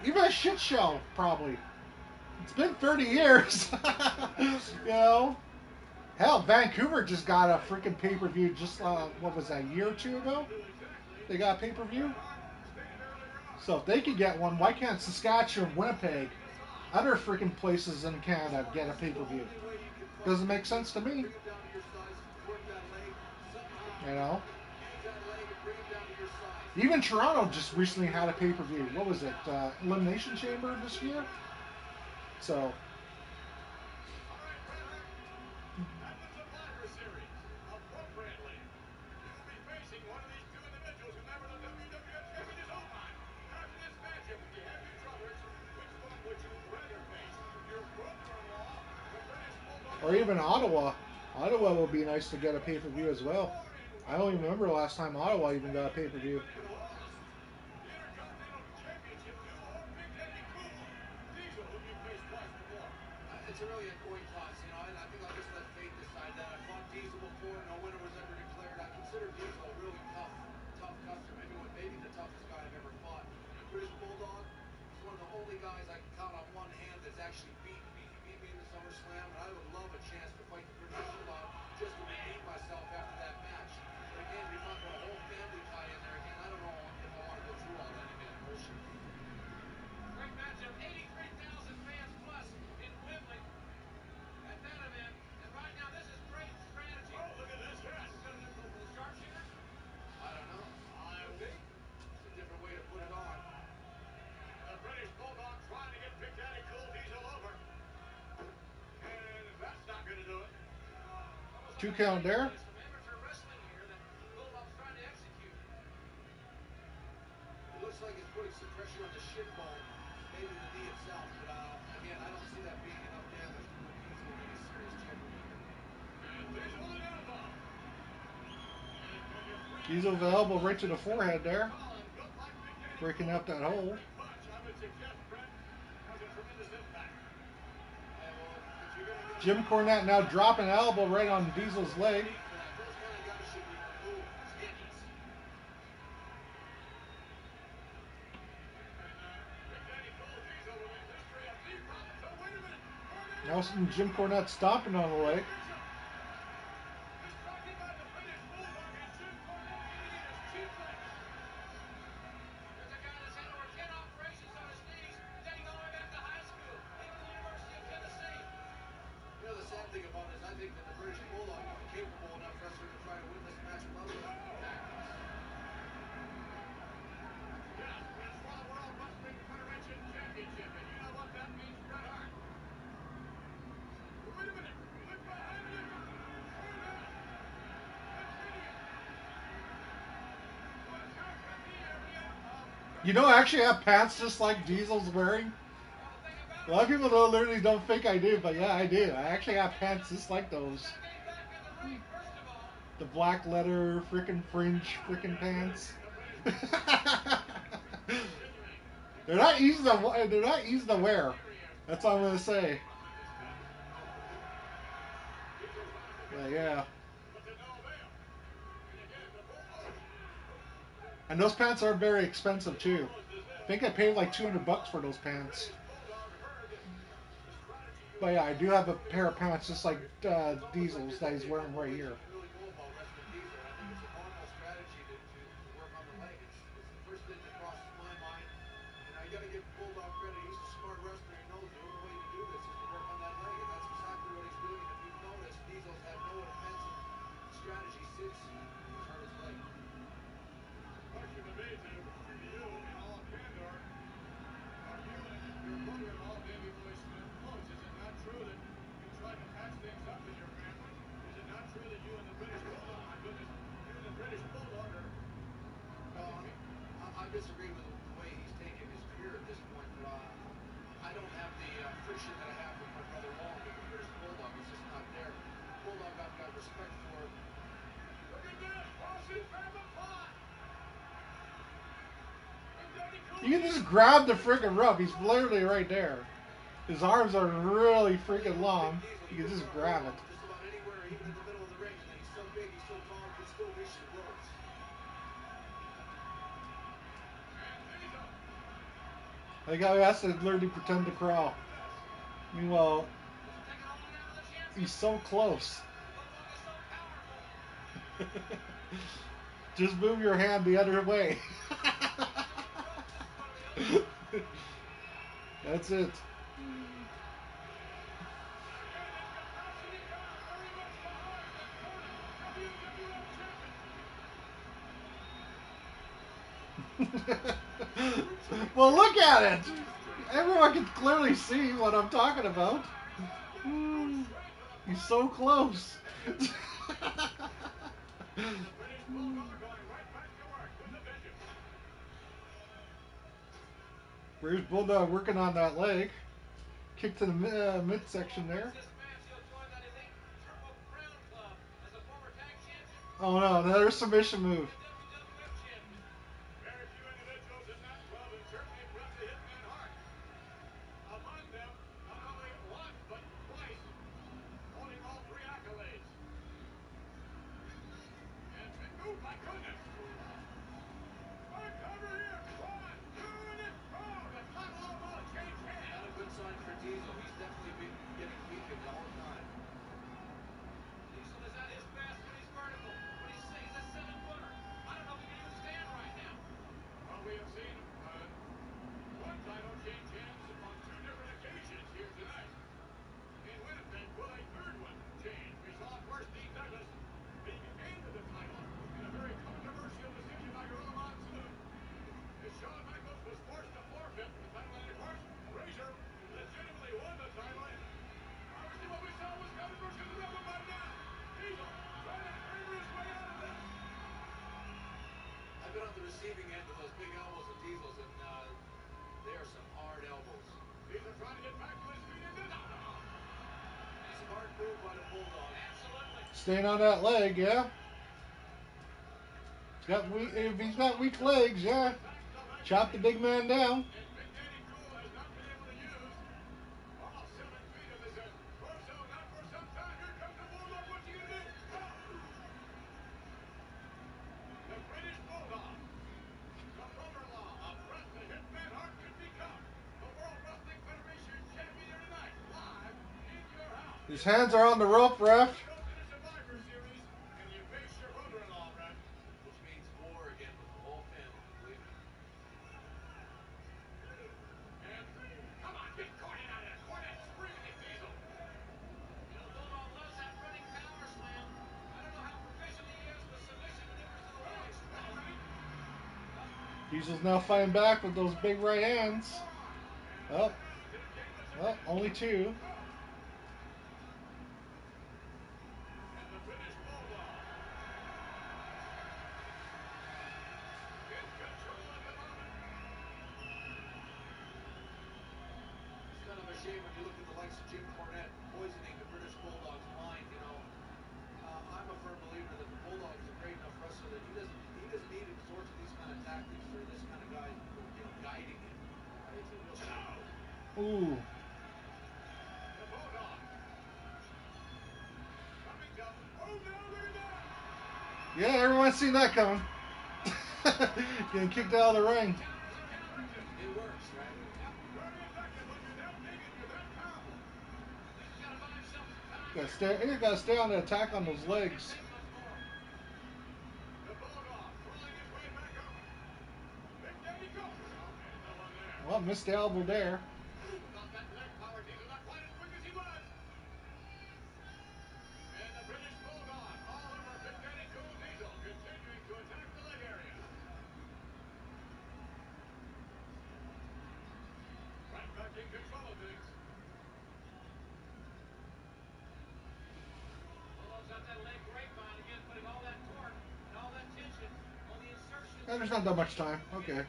Even a shit show, probably. It's been 30 years. You know? Hell, Vancouver just got a freaking pay-per-view just, what was that, a year or two ago? They got a pay-per-view? So if they could get one, why can't Saskatchewan, Winnipeg, other freaking places in Canada get a pay-per-view? Doesn't make sense to me. You know? Even Toronto just recently had a pay-per-view. What was it? Elimination Chamber this year? So, All right, Bret Hart, at the Survivor Series, appropriately, you will be facing one of these two individuals who never the WWF champion is owned by. After this matchup, if you have your druthers, which one would you rather face? Your brother-in-law, the British Bulldog, or even Ottawa. Ottawa would be nice to get a pay-per-view as well. I don't even remember the last time Ottawa even got a pay-per-view. the Intercontinental Championship duo, Big Daddy Cool, Diesel, who you faced twice before. It's a really a coin toss, you know. I think I'll just let fate decide that. I fought Diesel before, no winner was ever declared. I consider Diesel a really tough customer. Maybe the toughest guy I've ever fought. The British Bulldog, he's one of the only guys I can count on one hand that's actually beaten me. He beat me in the SummerSlam, and I would love a chance to fight the British Bulldog just to redeem myself after that match. But again, you're talking about a whole family tie in there again. I don't know if I want to go through all that again. Bullshit. Great matchup, 83,000 fans plus in Wembley at that event. And right now, this is great strategy. Oh, look at this, yes. We're going to go for the sharpshooter. I don't know. Could be. It's a different way to put it on. The British Bulldog trying to get Big Daddy Cool Diesel over. And that's not going to do it. Almost like 2 count there. some amateur wrestling here that Bulldog's trying to execute. It looks like it's putting some pressure on the shin bone, maybe the knee itself. But again, I don't see that being enough damage to put Diesel in any serious jeopardy here. And Diesel on the elbow. Diesel's elbow right to the forehead there, Tall and built like Big Daddy breaking Cool. up that hole. Every punch, I would suggest, Brett, has a tremendous impact. Yeah, well, if you're going to get Jim Cornette now dropping an elbow right on Diesel's leg. those kind of guys should be removed. Skitties. And Big Daddy Cool Diesel with a history of knee problems. Oh, wait a minute. Now Jim Cornette stomping on the leg. Distracted by the British Bulldog and Jim Cornette getting in his cheap leg. There's a guy that's had over 10 operations on his knees, dating all the way back to high school, even the University of Tennessee. You know, the sad thing about it is I think that the British Bulldog is a capable enough wrestler to try to win this match without those tactics. Yes, but it's for the World Wrestling Federation Championship, and you know what that means, Bret Hart. Wait a minute. Look behind you. Cornette. Continues to attack at the area of... You know, I actually have pants just like Diesel's wearing. Well, the thing about A lot of people literally don't think I do, but yeah, I do. I actually have pants just like those. getting back in the ring, first of all. The black leather freaking fringe freaking pants. They're not easy to wear. That's all I'm gonna say. But yeah. But to no avail. And again, the Bulldog. And those pants are very expensive too. I think I paid like $200 for those pants. Bulldog heard the strategy. But yeah, I do have a pair of pants just like Diesel's that he's wearing right here. Really know about wrestling Diesel. I think it's a normal strategy to work on the leg. It's the first thing that crosses my mind. You know, you got to give Bulldog credit. He's a smart wrestler. He knows the only way to do this is to work on that leg, and that's exactly what he's doing. And if you've noticed, Diesel's had no offensive strategy since he's hurt his leg. Question to me to you in all candor. Are you and your brother-in-law, Babyboy Smith, close? Is it not true that you tried to patch things up in your family? Is it not true that you and the British Bulldog, my goodness, you and the British Bulldog are... Well, I disagree with the way he's taken his career at this point, but I don't have the friction that I have with my brother Long with the British Bulldog. It's just not there. Bulldog I've got respect for. Look at this! Aussie family pot! Big Daddy Cool. You can just grab the freaking rope. He's literally right there. His arms are really freaking long. You can just grab it. Just about anywhere, even in the middle of the ring. And he's so big, he's so tall, he can still reach the ropes. And Diesel. The guy has to literally pretend to crawl. Meanwhile, Does it take it all out of the champion? he's so close. The Bulldog is so powerful. Just move your hand the other way. That's it. And in capacity car, very much behind the current WWF champion. Well, look at it. Everyone can clearly see what I'm talking about. He's so close. And the British Bulldog going right back to work with the vengeance. British Bulldog working on that leg. Kick to the midsection there. This match, he'll join that elite Triple Crown Club as a former tag champion. Oh no, another submission move. WWF champion. Very few individuals in that club have certainly impressed the Hitman Hart. Among them, not only once, but twice, holding all three accolades. And, oh my goodness! Back cover here! 1, 2, and it's thrown! The title almost changed hands. Not a good sign for Diesel. He's definitely getting weakened all the time. Diesel is at his best when he's vertical. When he's a 7-footer. I don't know if he can even stand right now. Well, we have seen one title change hands on 2 different occasions here tonight. In Winnipeg, will a third one change? We saw, of course, Dean Douglas being handed the title in a very controversial decision by Gorilla Monsoon. As Shawn Michaels was forced to forfeit the title, and of course, Razor legitimately won the title. And obviously, what we saw was controversial enough, but by now, Diesel trying to hammer his way out of this. I've been on the receiving end of those big elbows of Diesel's, and they are some hard elbows. Diesel trying to get back to his feet, and Smart move by the Bulldog. Absolutely. Staying on that leg, yeah. If he's got weak legs, yeah. Chop the big man down. And Big Daddy Cool has not been able to use all 7 feet of his torso, not for some time. Here comes the Bulldog. What's he going to do? Oh! The British Bulldog, the brother-in-law of Bret the Hitman Hart, could become the World Wrestling Federation champion here tonight, live in your house. His hands are on the rope, ref. You go to the Survivor Series and you face your brother-in-law, Bret. Which means war again with the whole family, believe me. And come on, get Cornette out of there. Cornette screaming at Diesel. You know, Bulldog loves that running power slam. I don't know how proficient he is with submission maneuvers to the legs. Diesel's now fighting back with those big right hands. Oh, well, only 2. And the British Bulldog in control at the moment. It's kind of a shame when you look at the likes of Jim Cornette poisoning the British Bulldog's mind. You know, I'm a firm believer that the Bulldog is a great enough wrestler that he doesn't need to resort to these kind of tactics for this kind of guy, you know, guiding him. It's a real shame. Ooh. The Bulldog coming down. Oh no, look at that! Yeah, everyone's seen that coming. Getting kicked out of the ring. It works, right? Yep. Very effective when you're that big and you're that powerful. He's got to buy himself some time. You gotta stay on the attack on those legs. The Bulldog crawling his way back over. Big Daddy go. And no one there. Well, missed the elbow there. Without that leg power, Diesel not quite as quick as he was. And the British Bulldog all over Big Daddy Cool Diesel, continuing to attack the leg area. Right back in control of things. Bulldog's got that leg grapevine again, putting all that torque and all that tension on the insertion. And there's not that much time. Okay.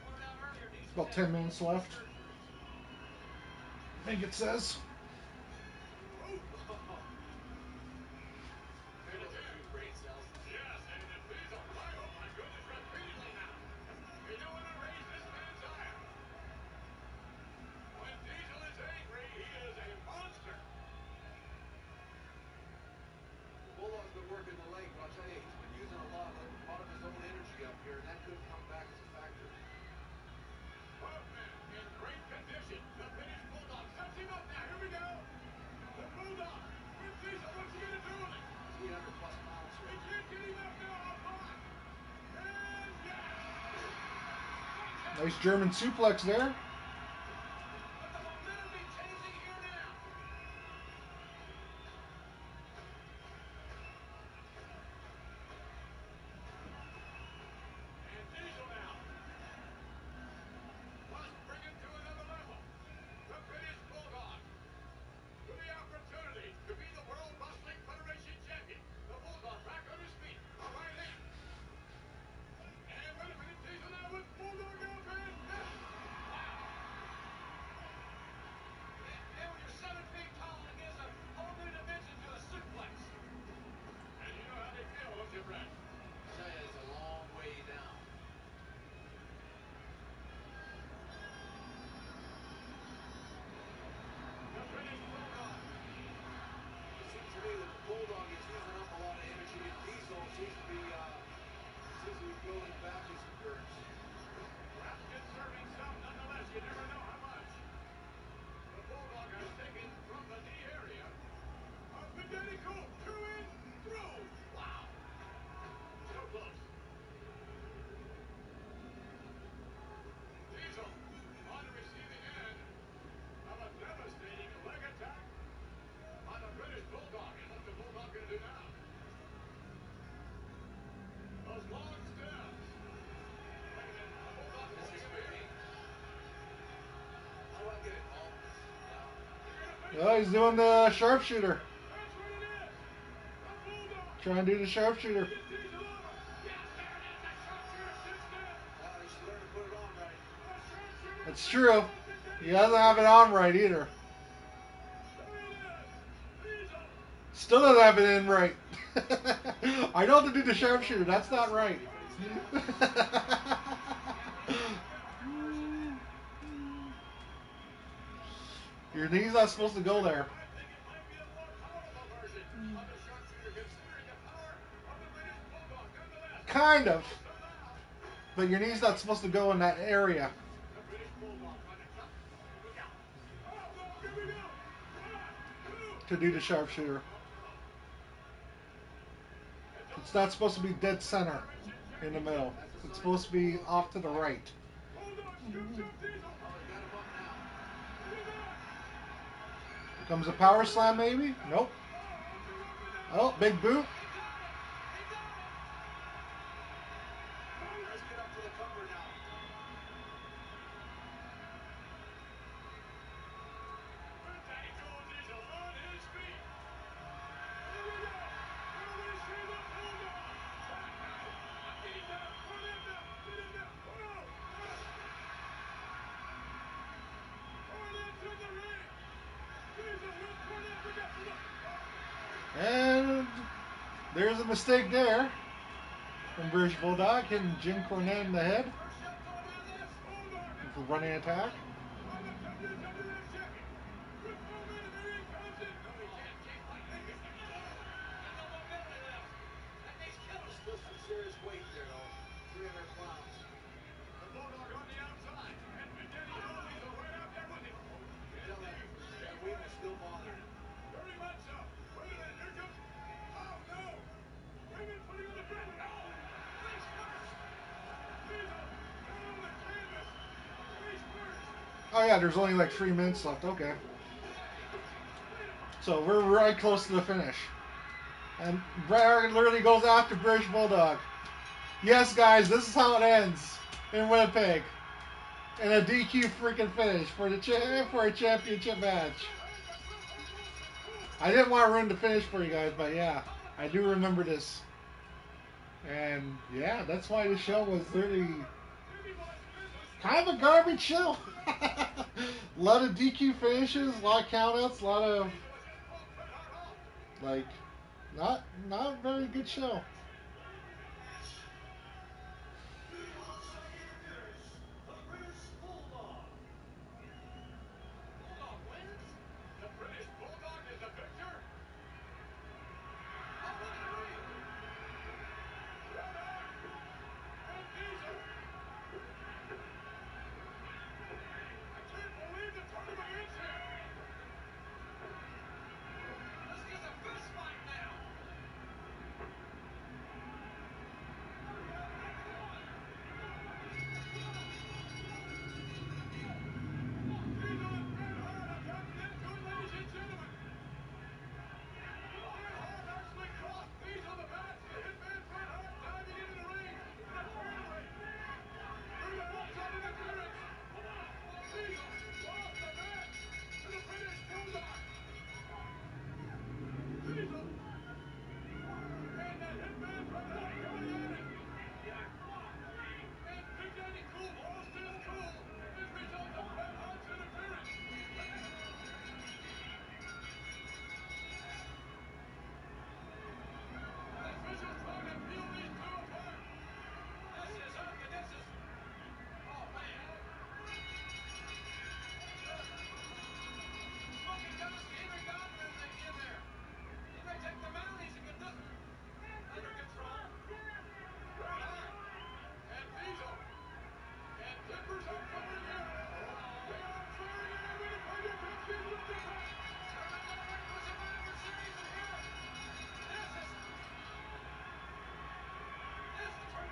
About 10 minutes left. I think it says. And again. Brain cells. Yes, and Diesel. Oh my goodness, repeatedly now. You don't want to raise this man's ire. When Diesel is angry, he is a monster. The Bulldog's been working the leg, but I'll tell you, he's been using a lot of his own energy up here, and that could come back as a factor. Both men in great condition. The British Bulldog sets him up now. Here we Nice German suplex there. But the momentum be changing here now. And Diesel now. Must bring him to another level. The British Bulldog. With the opportunity to be the World Wrestling Federation champion. The Bulldog back on his feet. A right hand. And wait a minute. Diesel now with Bulldog up and down. Wow. And when you're 7 feet tall, it gives a whole new dimension to a suplex. And you know how they feel, don't you, Brett? I tell you, it's a long way down. The British Bulldog. It seems to me that the Bulldog is using up a lot of energy, and Diesel seems to be building back his endurance. Perhaps conserving some nonetheless. You never know how much. The Bulldog has taken from the knee area. A Big Daddy Cool. 2 in, through. Wow. So close. Diesel on the receiving end of a devastating leg attack by the British Bulldog. And what's the Bulldog going to do now? Those long steps. Wait a minute. The Bulldog This pulling is him for here. me. How do I get involved in this? Now, They're going to finish Oh, he's doing the sharpshooter. That's what it is. The Bulldog. Trying to do the sharpshooter. Is Diesel over? Yes, there it is. The sharpshooter sits down. he should learn to put it on right. The sharpshooter. That's true. He doesn't have it on right either. There it is. Diesel. Still doesn't have it in right. I know how to do the sharpshooter. That's not right. Your knee's not supposed to go there. I think it might be a more powerful version of the sharpshooter, considering the power of the British Bulldog. Nonetheless, Kind of. so now, But your knee's not supposed to go in that area the British Bulldog trying to jump. Look out. Oh, no, here we go. 1, 2. to do the sharpshooter. It's not supposed to be dead center in the middle. It's supposed to be off to the right. Bulldog scoops up Diesel. Oh, he got him up now. Look at that. Comes a power slam maybe? Nope. Oh, big boot. Let's get up to the cover now. Big Daddy Cool Diesel on his feet. Here we go. Will we see the Bulldog? Back now. Get him down. Cornette now. Get him down. Oh, no. Cornette's in the ring. Diesel with Cornette. Look out. Look. And there's a mistake there from British Bulldog, hitting Jim Cornette in the head First shot going down this. Bulldog with now. a running attack. On the WWF champion. With momentum. Here he comes in. No, he can't. Can't quite make it. Got no mobility left. That thing's killing him. Still some serious weight there, though. 300 pounds. The Bulldog on the outside. And Big Daddy Cool Diesel right out there with him. Tell that, that weight was still bothering him. Very much so. Wait a minute. Here comes. Oh, no. Heyman putting on the ground. No. Face first. Diesel down on the canvas. Face first. Oh yeah, there's only like 3 minutes left. Okay. So we're right close to the finish. And Bret Hart literally goes after British Bulldog. Yes, guys, this is how it ends in Winnipeg. In a DQ freaking finish for the for a championship match. I didn't want to ruin the finish for you guys, but yeah, I do remember this. And yeah, that's why the show was literally kind of a garbage show. A lot of DQ finishes, a lot of countouts, a lot of like not a very good show. Bulldog wins. The British Bulldog is the victor. Oh, look at the ring. Bret Hart and Diesel. I can't believe the tournament ends here. This is a fist fight now.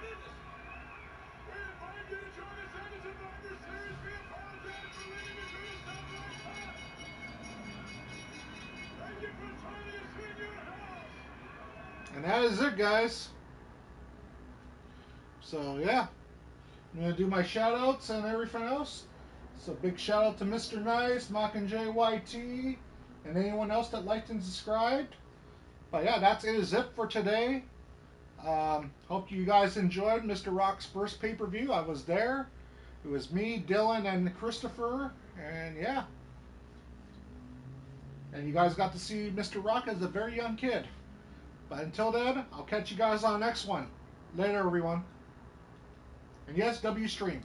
business. We invite you to join us on the Survivor Series. We apologize for leaving you to yourself like that. Thank you for joining us in your house. And that is it, guys. So, yeah. I'm going to do my shout outs and everything else. So, big shout out to Mr. Nice, Mockingjay YT, and anyone else that liked and subscribed. But yeah, that's it is it for today. Hope you guys enjoyed Mr. Rock's first pay-per-view. I was there. It was me, Dylan, and Christopher. And yeah. And you guys got to see Mr. Rock as a very young kid. But until then, I'll catch you guys on the next one. Later, everyone. And yes, W Stream.